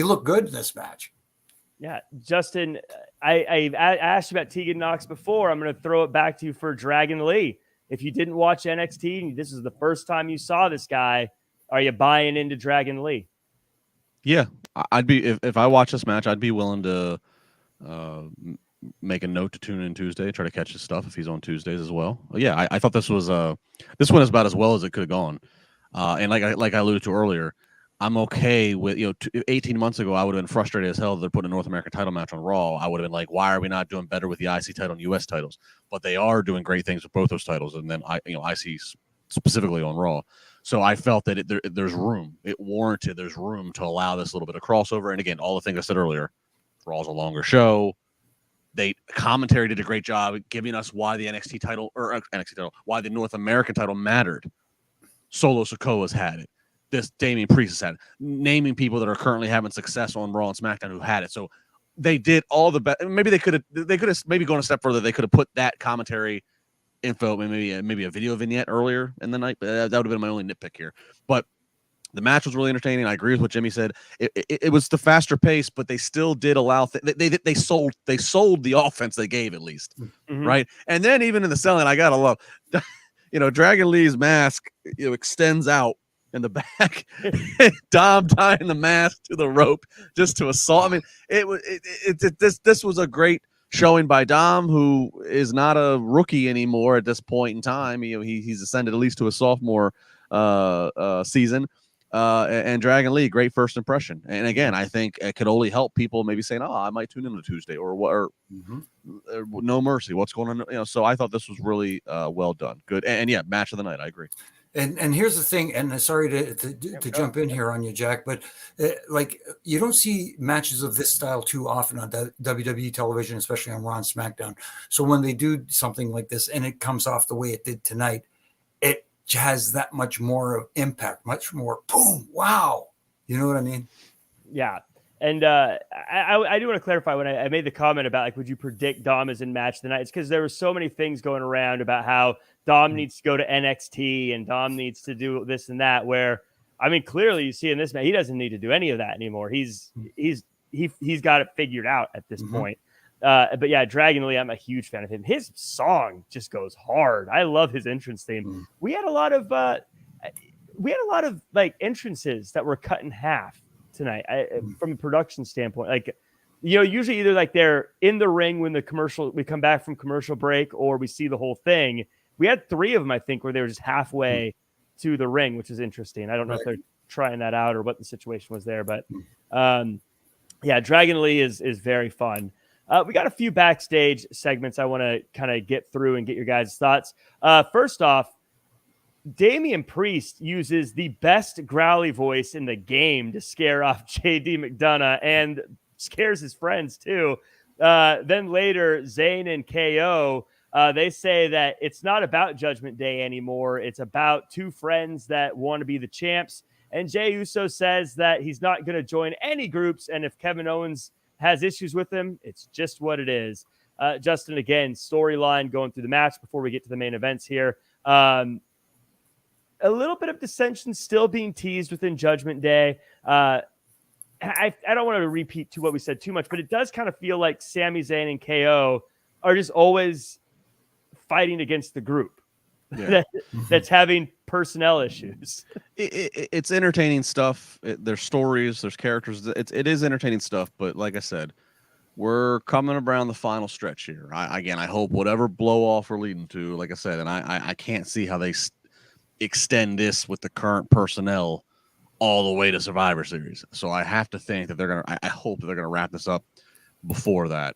looked good in this match. Yeah, Justin, I asked you about Tegan Knox before. I'm going to throw it back to you for Dragon Lee. If you didn't watch NXT and this is the first time you saw this guy, are you buying into Dragon Lee? Yeah, I'd be if I watch this match, I'd be willing to make a note to tune in Tuesday, try to catch his stuff if he's on Tuesdays as well. Yeah, I thought this one is about as well as it could have gone. And like I alluded to earlier, I'm okay with, 18 months ago, I would have been frustrated as hell that they're putting a North American title match on Raw. I would have been like, why are we not doing better with the IC title and US titles? But they are doing great things with both those titles. And then IC specifically on Raw. So I felt that there's room. It warranted there's room to allow this little bit of crossover. And again, all the things I said earlier, Raw's a longer show. Commentary did a great job giving us why the NXT title, why the North American title mattered. Solo Sikoa's had it. This Damian Priest has had it. Naming people that are currently having success on Raw and SmackDown who had it. So they did all the best. Maybe they could have maybe gone a step further. They could have put that commentary info, maybe a video vignette earlier in the night. But that would have been my only nitpick here. But the match was really entertaining. I agree with what Jimmy said. It was the faster pace, but they still did allow they sold the offense they gave at least, right? And then even in the selling, I gotta love, Dragon Lee's mask extends out in the back, Dom tying the mask to the rope just to assault. I mean, this was a great showing by Dom, who is not a rookie anymore at this point in time. He's ascended at least to a sophomore season. And Dragon Lee, great first impression. And again, I think it could only help people maybe saying, I might tune in on Tuesday or No Mercy. What's going on? So I thought this was really well done. Good. And yeah, match of the night. I agree. And here's the thing, and sorry to jump in here on you, Jack, but you don't see matches of this style too often on WWE television, especially on Raw and SmackDown. So when they do something like this and it comes off the way it did tonight, it has that much more impact, much more boom, wow. You know what I mean? Yeah. And I do want to clarify when I made the comment about would you predict Dom is in match tonight? It's because there were so many things going around about how Dom needs to go to NXT and Dom needs to do this and that. Where clearly you see in this match, he doesn't need to do any of that anymore. He's got it figured out at this point. But yeah, Dragon Lee, I'm a huge fan of him. His song just goes hard. I love his entrance theme. We had a lot of entrances that were cut in half tonight from a production standpoint. Usually either they're in the ring when we come back from commercial break, or we see the whole thing. We had 3 of them, I think, where they were just halfway to the ring, which is interesting. I don't know if they're trying that out or what the situation was there, but yeah, Dragon Lee is very fun. We got a few backstage segments I want to kind of get through and get your guys' thoughts. First off, Damian Priest uses the best growly voice in the game to scare off JD McDonough and scares his friends too. Then later, Zayn and KO, they say that it's not about Judgment Day anymore. It's about 2 friends that want to be the champs. And Jey Uso says that he's not going to join any groups. And if Kevin Owens has issues with him, it's just what it is. Justin, again, storyline going through the match before we get to the main events here. A little bit of dissension still being teased within Judgment Day. I don't want to repeat what we said too much, but it does kind of feel like Sami Zayn and KO are just always fighting against the group that's having personnel issues. It's entertaining stuff. There's stories, there's characters. It is entertaining stuff, but like I said, we're coming around the final stretch here. I hope whatever blow off we're leading to, like I said, and I can't see how they extend this with the current personnel all the way to Survivor Series. So I have to think that I hope that they're gonna wrap this up before that.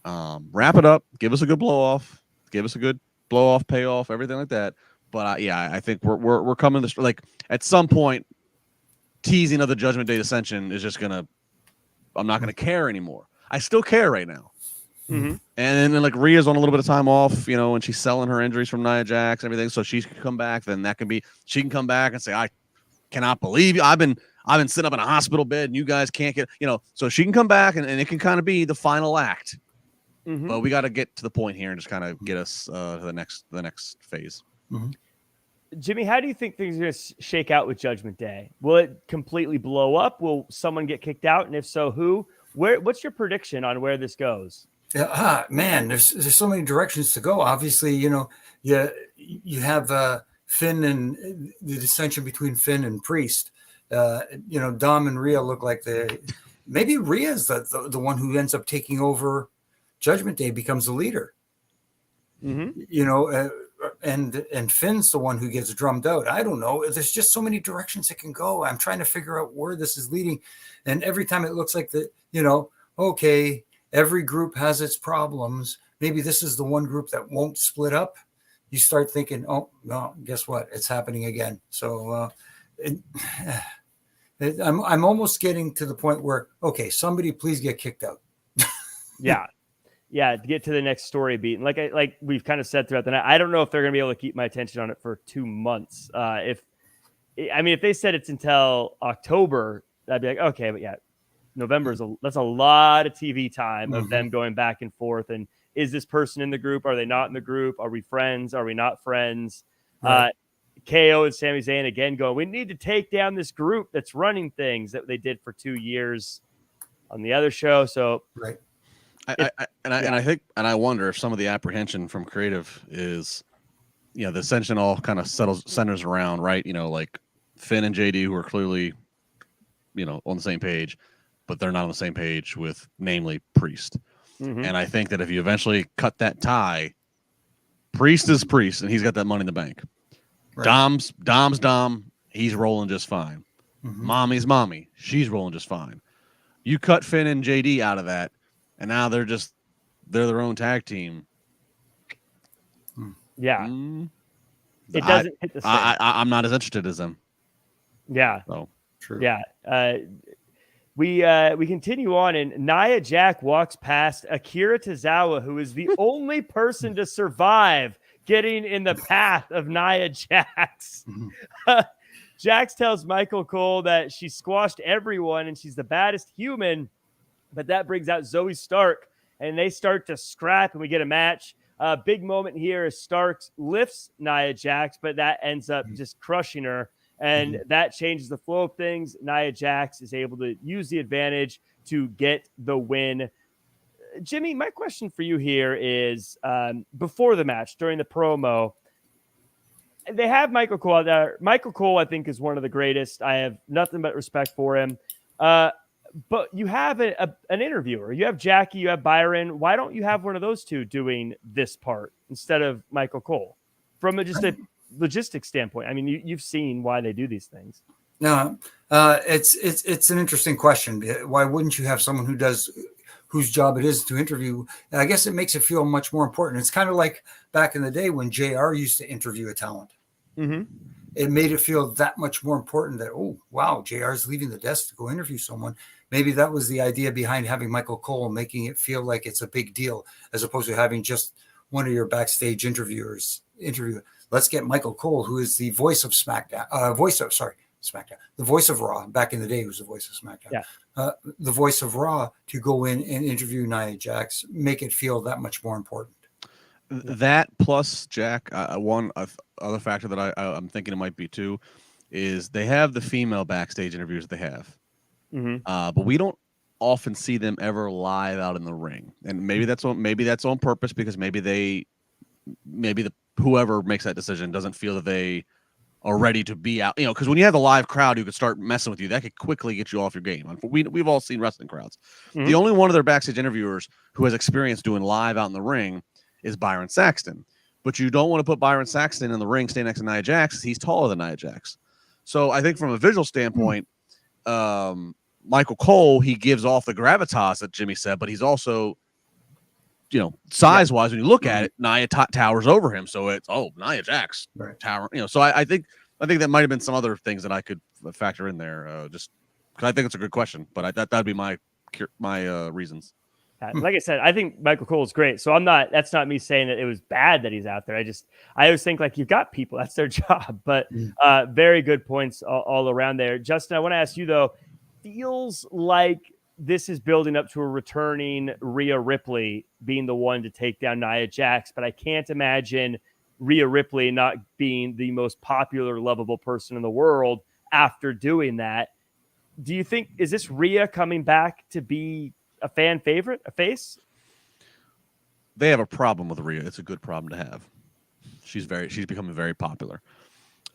Wrap it up, give us a good blow off, give us a good blow off, payoff, everything like that. But I think we're coming to this, at some point, teasing of the Judgment Day dissension is just I'm not gonna care anymore. I still care right now. And then Rhea's on a little bit of time off, and she's selling her injuries from Nia Jax and everything, so she can come back. Then she can come back and say, I cannot believe you. I've been sitting up in a hospital bed and you guys can't get, so she can come back and it can kind of be the final act. But we got to get to the point here and just kind of get us to the next phase. Jimmy, how do you think things are going to shake out with Judgment Day? Will it completely blow up? Will someone get kicked out? And if so, who? What's your prediction on where this goes? Man, there's so many directions to go. Obviously, you have Finn and the dissension between Finn and Priest. Dom and Rhea look like maybe Rhea's the one who ends up taking over Judgment Day, becomes the leader. and Finn's the one who gets drummed out. I don't know. There's just so many directions it can go. I'm trying to figure out where this is leading. And every time it looks like okay, every group has its problems. Maybe this is the one group that won't split up. You start thinking, oh, no, guess what? It's happening again. So I'm almost getting to the point where, okay, somebody please get kicked out. Yeah, to get to the next story beat. And like we've kind of said throughout the night, I don't know if they're going to be able to keep my attention on it for 2 months. If they said it's until October, I'd be like, okay, but yeah, November that's a lot of TV time of them going back and forth. And is this person in the group? Are they not in the group? Are we friends? Are we not friends? Right. KO and Sami Zayn again going, we need to take down this group that's running things that they did for 2 years on the other show. So right. I wonder if some of the apprehension from creative is, the ascension all kind of centers around, right? Like Finn and JD, who are clearly, on the same page, but they're not on the same page with, namely, Priest. Mm-hmm. And I think that if you eventually cut that tie, Priest is Priest, and he's got that Money in the Bank. Right. Dom's Dom, he's rolling just fine. Mm-hmm. Mommy's Mommy, she's rolling just fine. You cut Finn and JD out of that, and now they're their own tag team. Yeah. It doesn't hit the same. I'm not as interested as them. Yeah. So true. Yeah. We continue on, and Nia Jax walks past Akira Tozawa, who is the only person to survive getting in the path of Nia Jax. Jax tells Michael Cole that she squashed everyone and she's the baddest human, but that brings out Zoe Stark, and they start to scrap, and we get a match. Big moment here is Starks lifts Nia Jax, but that ends up just crushing her. And that changes the flow of things. Nia Jax is able to use the advantage to get the win. Jimmy, my question for you here is, before the match, during the promo, they have Michael Cole out there. Michael Cole, I think, is one of the greatest. I have nothing but respect for him. But you have an interviewer. You have Jackie, you have Byron. Why don't you have one of those two doing this part instead of Michael Cole? From just a logistics standpoint, I mean, you've seen why they do these things. No, it's an interesting question. Why wouldn't you have someone whose job it is to interview? And I guess it makes it feel much more important. It's kind of like back in the day when JR used to interview a talent. Mm-hmm. It made it feel that much more important that, oh, wow, JR's leaving the desk to go interview someone. Maybe that was the idea behind having Michael Cole, making it feel like it's a big deal, as opposed to having just one of your backstage interviewers interview. Let's get Michael Cole, who is the voice of SmackDown, SmackDown, the voice of Raw. Back in the day, he was the voice of SmackDown. Yeah. The voice of Raw to go in and interview Nia Jax, make it feel that much more important. That plus, Jack, one other factor that I'm thinking it might be too is they have the female backstage interviews they have, but we don't often see them ever live out in the ring, and maybe that's on purpose, because maybe whoever makes that decision doesn't feel that they are ready to be out. Because when you have a live crowd who could start messing with you, that could quickly get you off your game. We've all seen wrestling crowds. The only one of their backstage interviewers who has experience doing live out in the ring is Byron Saxton. But you don't want to put Byron Saxton in the ring staying next to Nia Jax. He's taller than Nia Jax. So I think from a visual standpoint, Michael Cole, he gives off the gravitas that Jimmy said, but he's also, size-wise, when you look at it, Nia towers over him. So it's, Nia Jax tower. So I think that might have been some other things that I could factor in there, just because I think it's a good question. But that'd be my reasons. Like I said, I think Michael Cole is great. So that's not me saying that it was bad that he's out there. I always think you've got people, that's their job, but very good points all around there. Justin, I want to ask you though, feels like this is building up to a returning Rhea Ripley being the one to take down Nia Jax, but I can't imagine Rhea Ripley not being the most popular, lovable person in the world after doing that. Do you think, is this Rhea coming back to be a fan favorite, a face? They have a problem with Rhea. It's a good problem to have. She's becoming very popular.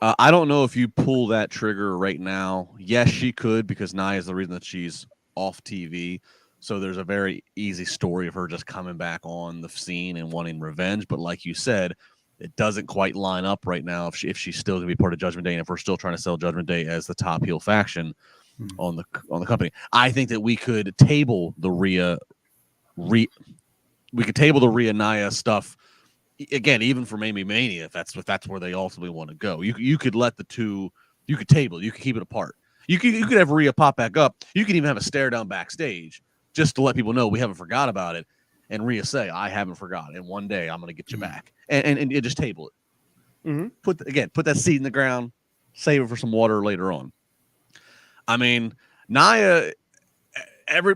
I don't know if you pull that trigger right now. Yes, she could, because Nia is the reason that she's off TV. So there's a very easy story of her just coming back on the scene and wanting revenge. But like you said, it doesn't quite line up right now if she's still going to be part of Judgment Day, and if we're still trying to sell Judgment Day as the top heel faction on the company. I think that we could table the Rhea Nia stuff again, even for Mamie Mania, if that's where they ultimately want to go. You could let the two, you could table, you could keep it apart. You could have Rhea pop back up. You could even have a stare down backstage just to let people know we haven't forgot about it. And Rhea say, I haven't forgot. And one day I'm going to get you back. And you just table it. Mm-hmm. Put that seed in the ground, save it for some water later on. I mean, Nia,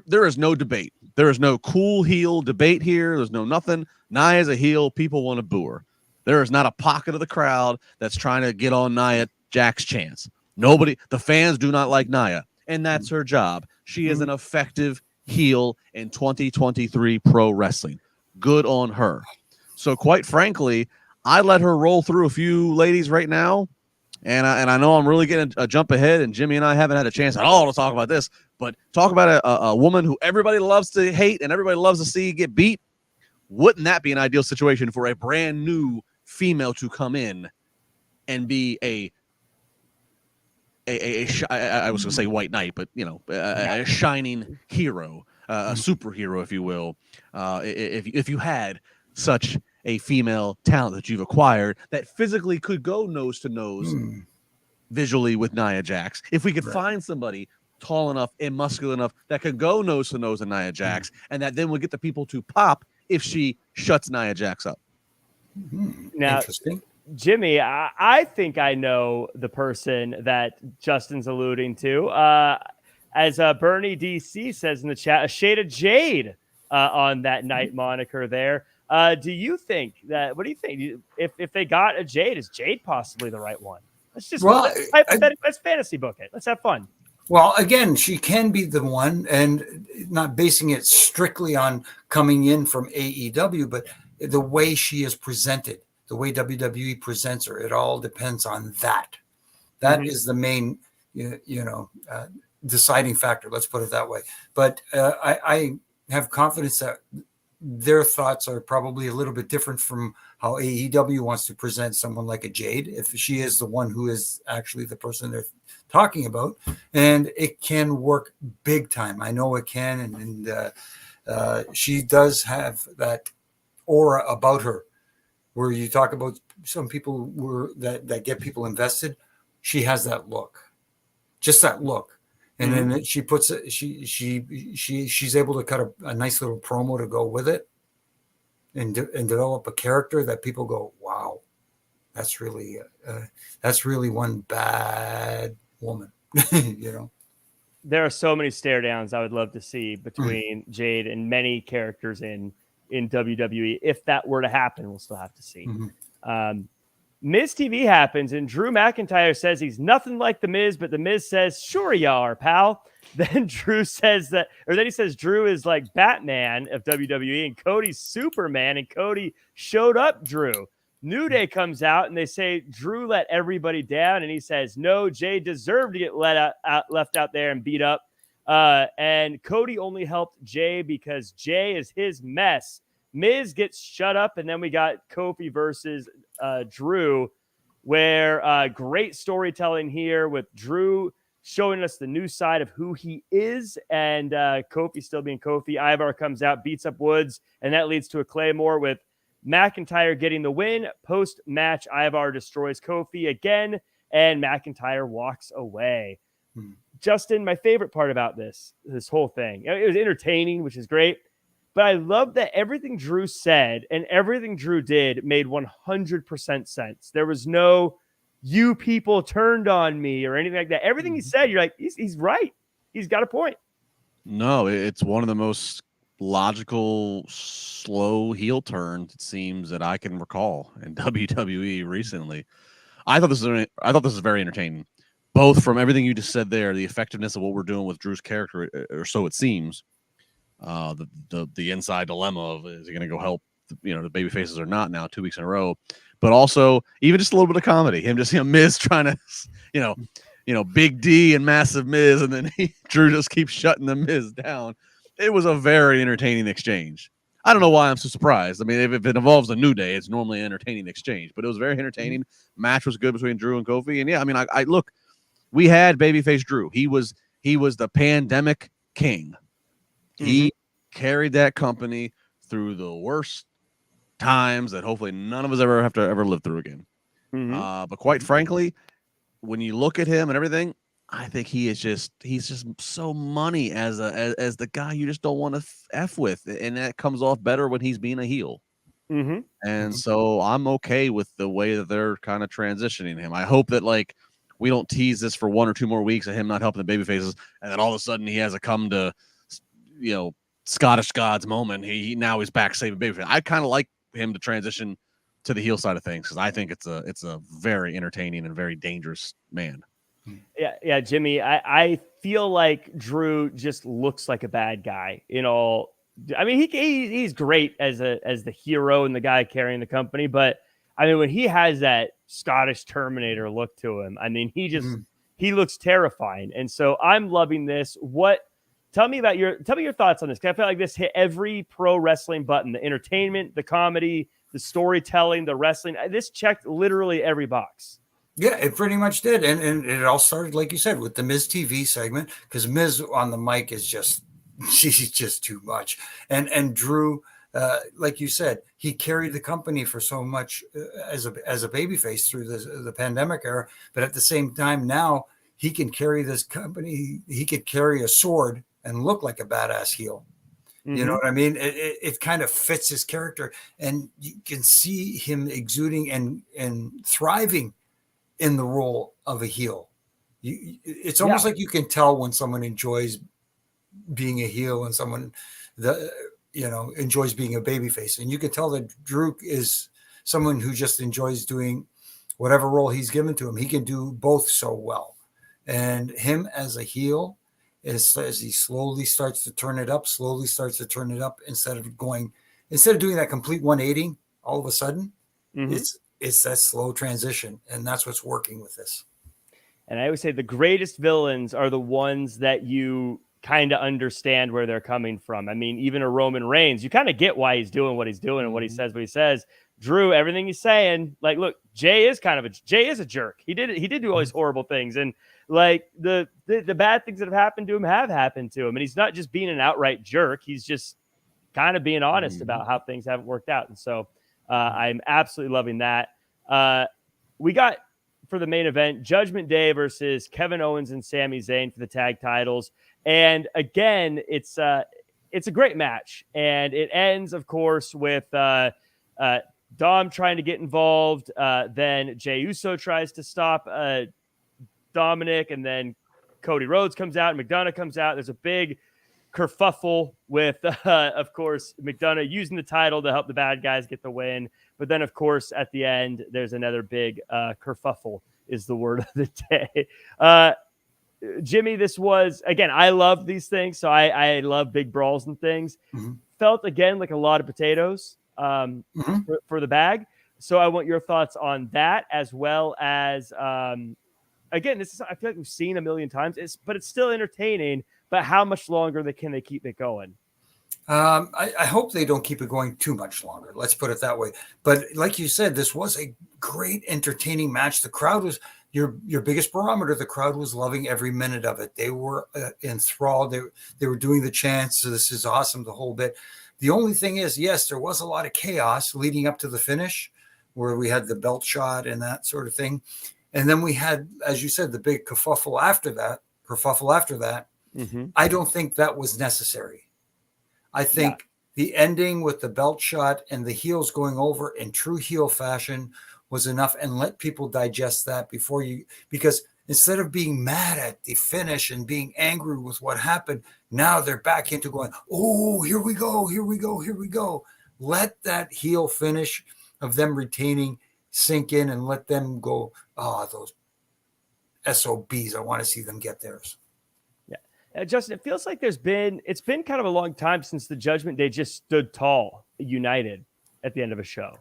there is no debate. There is no cool heel debate here. There's no nothing. Nia is a heel. People want to boo her. There is not a pocket of the crowd that's trying to get on Nia Jax's chance. Nobody, the fans do not like Nia, and that's her job. She is an effective heel in 2023 pro wrestling. Good on her. So quite frankly, I let her roll through a few ladies right now, and I know I'm really getting a jump ahead, and Jimmy and I haven't had a chance at all to talk about this, but talk about a woman who everybody loves to hate and everybody loves to see get beat. Wouldn't that be an ideal situation for a brand new female to come in and be I was going to say white knight, but a shining hero, a superhero, if you will. If you had such a female talent that you've acquired that physically could go nose to nose visually with Nia Jax, if we could find somebody tall enough and muscular enough that could go nose to nose with Nia Jax, and that then would get the people to pop if she shuts Nia Jax up. Now, interesting. Jimmy, I think I know the person that Justin's alluding to. As Bernie DC says in the chat, a shade of Jade on that night moniker there. Do you think that? What do you think? If they got a Jade, is Jade possibly the right one? Let's fantasy book it. Let's have fun. Well, again, she can be the one, and not basing it strictly on coming in from AEW, but the way she is presented. The way WWE presents her, it all depends on that. That is the main, deciding factor. Let's put it that way. But I have confidence that their thoughts are probably a little bit different from how AEW wants to present someone like a Jade, if she is the one who is actually the person they're talking about. And it can work big time. I know it can. And she does have that aura about her, where you talk about some people that get people invested. She has that look, just that look. And then she puts it, she's able to cut a nice little promo to go with it and develop a character that people go, wow, that's really one bad woman. There are so many stare downs I would love to see between Jade and many characters in WWE. If that were to happen, we'll still have to see. Miz TV happens, and Drew McIntyre says he's nothing like the Miz, but the Miz says, "Sure you are, pal." Then Drew says he says Drew is like Batman of WWE, and Cody's Superman, and Cody showed up Drew. New Day comes out, and they say Drew let everybody down, and he says, "No, Jay deserved to get left out there and beat up." And Cody only helped Jay because Jay is his mess. Miz gets shut up, and then we got Kofi versus Drew, where great storytelling here with Drew showing us the new side of who he is, and Kofi still being Kofi. Ivar comes out, beats up Woods, and that leads to a Claymore with McIntyre getting the win. Post-match, Ivar destroys Kofi again, and McIntyre walks away. Justin, my favorite part about this whole thing, it was entertaining, which is great, but I love that everything Drew said and everything Drew did made 100% sense. There was no, you people turned on me or anything like that. Everything he said, you're like, he's right. He's got a point. No, it's one of the most logical, slow heel turns, it seems, that I can recall in WWE recently. I thought this was very entertaining. Both from everything you just said there, the effectiveness of what we're doing with Drew's character, or so it seems, the inside dilemma of is he going to go help the baby faces or not now 2 weeks in a row, but also even just a little bit of comedy. Him just Miz trying to Big D and massive Miz, and then Drew just keeps shutting the Miz down. It was a very entertaining exchange. I don't know why I'm so surprised. I mean, if it involves a New Day, it's normally an entertaining exchange, but it was very entertaining. Match was good between Drew and Kofi. And yeah, I mean, I look, we had babyface Drew. He was the pandemic king. He carried that company through the worst times that hopefully none of us ever have to ever live through again. But quite frankly, when you look at him and everything, I think he's just so money as the guy you just don't want to F with. And that comes off better when he's being a heel. And so I'm okay with the way that they're kind of transitioning him. I hope that like we don't tease this for 1 or 2 more weeks of him not helping the baby faces, and then all of a sudden he has a come to, Scottish gods moment. Now he's back saving baby faces. I kind of like him to transition to the heel side of things because I think it's a very entertaining and very dangerous man. Yeah, Jimmy. I feel like Drew just looks like a bad guy. I mean, he's great as the hero and the guy carrying the company, but I mean, when he has that Scottish Terminator look to him, I mean, he looks terrifying. And so I'm loving this. Tell me your thoughts on this. 'Cause I feel like this hit every pro wrestling button: the entertainment, the comedy, the storytelling, the wrestling. This checked literally every box. Yeah, it pretty much did. And it all started, like you said, with the Miz TV segment, because Miz on the mic is she's just too much. And Drew, like you said, he carried the company for so much as a babyface through the pandemic era. But at the same time, now he can carry this company. He could carry a sword and look like a badass heel. You know what I mean? It kind of fits his character, and you can see him exuding and thriving in the role of a heel. It's almost like you can tell when someone enjoys being a heel and someone enjoys being a babyface. And you can tell that Drew is someone who just enjoys doing whatever role he's given to him. He can do both so well. And him as a heel, as he slowly starts to turn it up, instead of doing that complete 180 all of a sudden, it's that slow transition, and that's what's working with this. And I always say the greatest villains are the ones that you kind of understand where they're coming from. I mean, even a Roman Reigns, you kind of get why he's doing what he's doing and what he says. Drew, everything he's saying, like, look, Jey is a jerk. He did do all these horrible things, and like the bad things that have happened to him, and he's not just being an outright jerk. He's just kind of being honest about how things haven't worked out. And so I'm absolutely loving that. We got, for the main event, Judgment Day versus Kevin Owens and Sami Zayn for the tag titles. And again, it's a great match, and it ends, of course, with Dom trying to get involved. Then Jey Uso tries to stop Dominic, and then Cody Rhodes comes out, and McDonough comes out. There's a big kerfuffle with, of course, McDonough using the title to help the bad guys get the win. But then, of course, at the end, there's another big kerfuffle is the word of the day. Jimmy, this was, again, I love these things. So I love big brawls and things. Felt, again, like a lot of potatoes for the bag. So I want your thoughts on that, as well as, again, this is, I feel like we've seen a million times, but it's still entertaining. But how much longer can they keep it going? I hope they don't keep it going too much longer. Let's put it that way. But like you said, this was a great, entertaining match. The crowd was your biggest barometer. The crowd was loving every minute of it. They were enthralled. They were doing the chants. So this is awesome, the whole bit. The only thing is, yes, there was a lot of chaos leading up to the finish, where we had the belt shot and that sort of thing. And then we had, as you said, the big kerfuffle after that. I don't think that was necessary. I think the ending with the belt shot and the heels going over in true heel fashion was enough, and let people digest that because instead of being mad at the finish and being angry with what happened, now they're back into going, oh, here we go. Let that heel finish of them retaining sink in, and let them go, those SOBs, I want to see them get theirs. Justin, it feels like it's been kind of a long time since the Judgment Day just stood tall, united at the end of a show.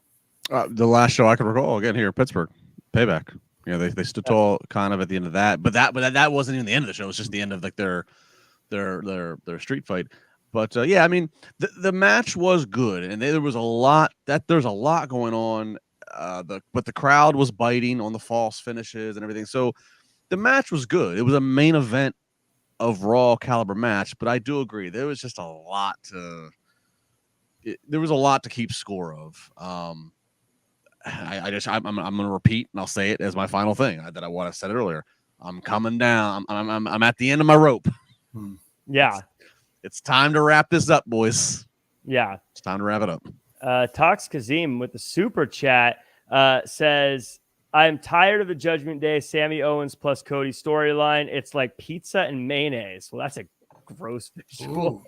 The last show I can recall, again, here in Pittsburgh, Payback. They stood tall kind of at the end of that, but that wasn't even the end of the show. It was just the end of like their street fight. But yeah, I mean, the match was good, and there's a lot going on. But the crowd was biting on the false finishes and everything. So the match was good. It was a main event of Raw caliber match. But I do agree there was just a lot to keep score of. I'm going to repeat, and I'll say it as my final thing that I said earlier. I'm coming down. I'm at the end of my rope. Yeah. It's time to wrap this up, boys. Yeah. It's time to wrap it up. Tox Kazim with the super chat says, I'm tired of the Judgment Day Sammy Owens plus Cody storyline. It's like pizza and mayonnaise. Well, that's a gross visual.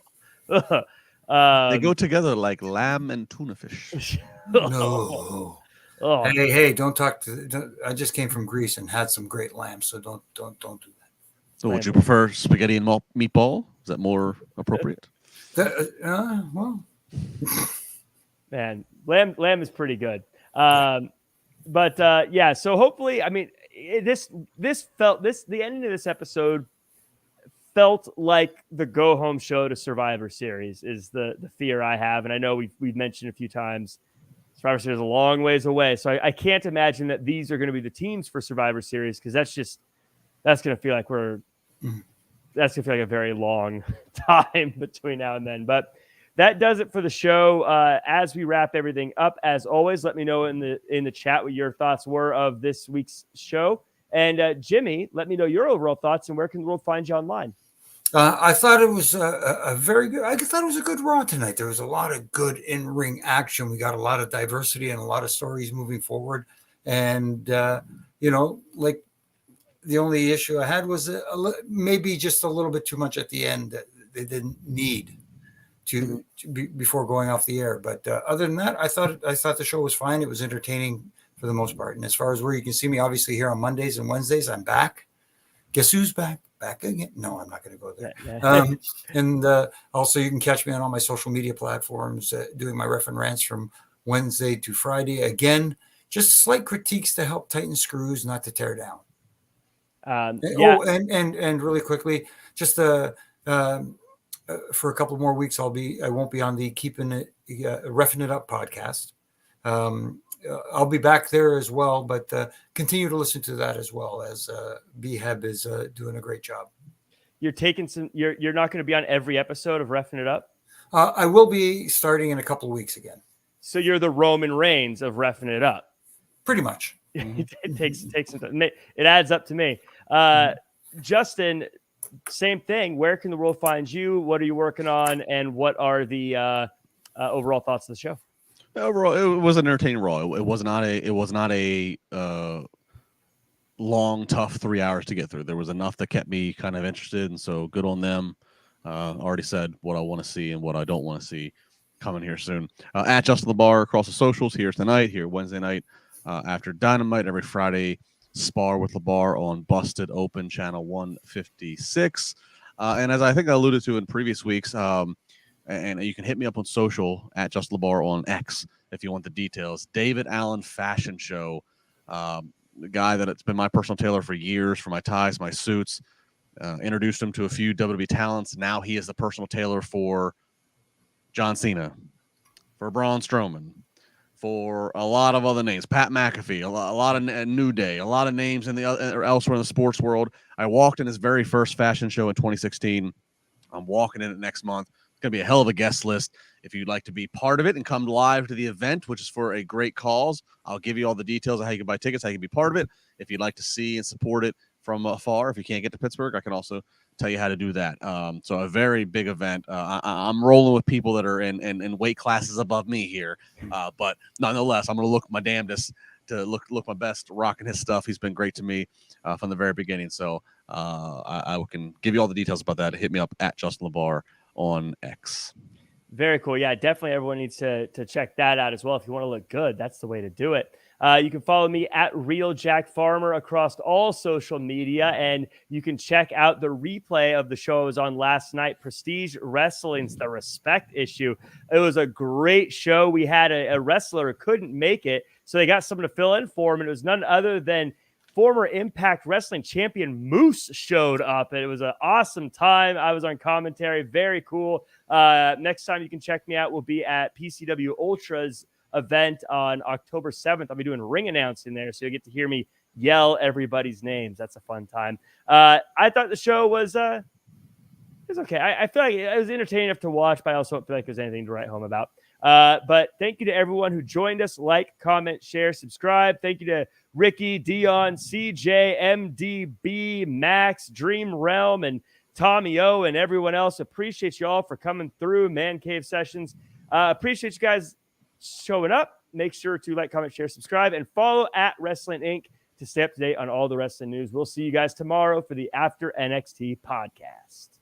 They go together like lamb and tuna fish. No. Oh. Hey, don't talk to. I just came from Greece and had some great lamb, so don't do that. So, would you prefer spaghetti and meatball? Is that more appropriate? Well, man, lamb is pretty good. But yeah. So hopefully, I mean, the ending of this episode felt like the go home show to Survivor Series is the fear I have, and I know we've mentioned a few times. Survivor Series is a long ways away, so I can't imagine that these are going to be the teams for Survivor Series because that's going to feel like a very long time between now and then. But that does it for the show. As we wrap everything up, as always, let me know in the chat what your thoughts were of this week's show. And Jimmy, let me know your overall thoughts and where can the world find you online. I thought it was a very good. I thought it was a good Raw tonight. There was a lot of good in-ring action. We got a lot of diversity and a lot of stories moving forward. And like the only issue I had was maybe just a little bit too much at the end that they didn't need to be before going off the air. But other than that, I thought the show was fine. It was entertaining for the most part. And as far as where you can see me, obviously here on Mondays and Wednesdays, I'm back. Guess who's back? Back again? No, I'm not going to go there. And also, you can catch me on all my social media platforms doing my ref and rants from Wednesday to Friday. Again, just slight critiques to help tighten screws, not to tear down. And really quickly, just for a couple more weeks, I won't be on the Keeping It Reffing It Up podcast. I'll be back there as well, but continue to listen to that as well as B-Heb is doing a great job. You're not going to be on every episode of Reffing It Up? I will be starting in a couple of weeks again. So you're the Roman Reigns of Reffing It Up. Pretty much. It takes some time. It adds up to me. Justin, same thing. Where can the world find you? What are you working on? And what are the overall thoughts of the show? Overall, it was an entertaining Raw. It was not a long, tough 3 hours to get through. There was enough that kept me kind of interested, and so good on them. Already said what I want to see and what I don't want to see coming here soon. At Justin LaBar across the socials, here tonight, here Wednesday night after Dynamite, every Friday, Spar with LaBar on Busted Open channel 156. And as I think I alluded to in previous weeks, and you can hit me up on social at Just LaBar on X if you want the details. David Allen Fashion Show, the guy that it's been my personal tailor for years for my ties, my suits. Introduced him to a few WWE talents. Now he is the personal tailor for John Cena, for Braun Strowman, for a lot of other names. Pat McAfee, a lot of New Day, a lot of names elsewhere in the sports world. I walked in his very first fashion show in 2016. I'm walking in it next month. It's going to be a hell of a guest list. If you'd like to be part of it and come live to the event, which is for a great cause, I'll give you all the details of how you can buy tickets, how you can be part of it. If you'd like to see and support it from afar, if you can't get to Pittsburgh, I can also tell you how to do that. So a very big event. I'm rolling with people that are in weight classes above me here. But nonetheless, I'm going to look my damnedest to look my best rocking his stuff. He's been great to me from the very beginning. So I can give you all the details about that. Hit me up at Justin LaBar on X. Very cool. Yeah, definitely everyone needs to check that out as well. If you want to look good, that's the way to do it. You can follow me at Real Jack Farmer across all social media, and you can check out the replay of the show I was on last night, Prestige Wrestling's The Respect Issue. It was a great show. We had a wrestler who couldn't make it, so they got someone to fill in for him, and it was none other than former Impact Wrestling champion Moose showed up, and it was an awesome time. I was on commentary. Very cool. Next time you can check me out will be at PCW Ultra's event on October 7th. I'll be doing ring announcing there, so you'll get to hear me yell everybody's names. That's a fun time. I thought the show was it was okay. I feel like it was entertaining enough to watch, but I also don't feel like there's anything to write home about. But thank you to everyone who joined us. Like, comment, share, subscribe. Thank you to Ricky, Dion, CJ, MDB, Max, Dream Realm, and Tommy O, and everyone else. Appreciate you all for coming through Man Cave Sessions. Appreciate you guys showing up. Make sure to like, comment, share, subscribe, and follow at Wrestling Inc. to stay up to date on all the wrestling news. We'll see you guys tomorrow for the After NXT podcast.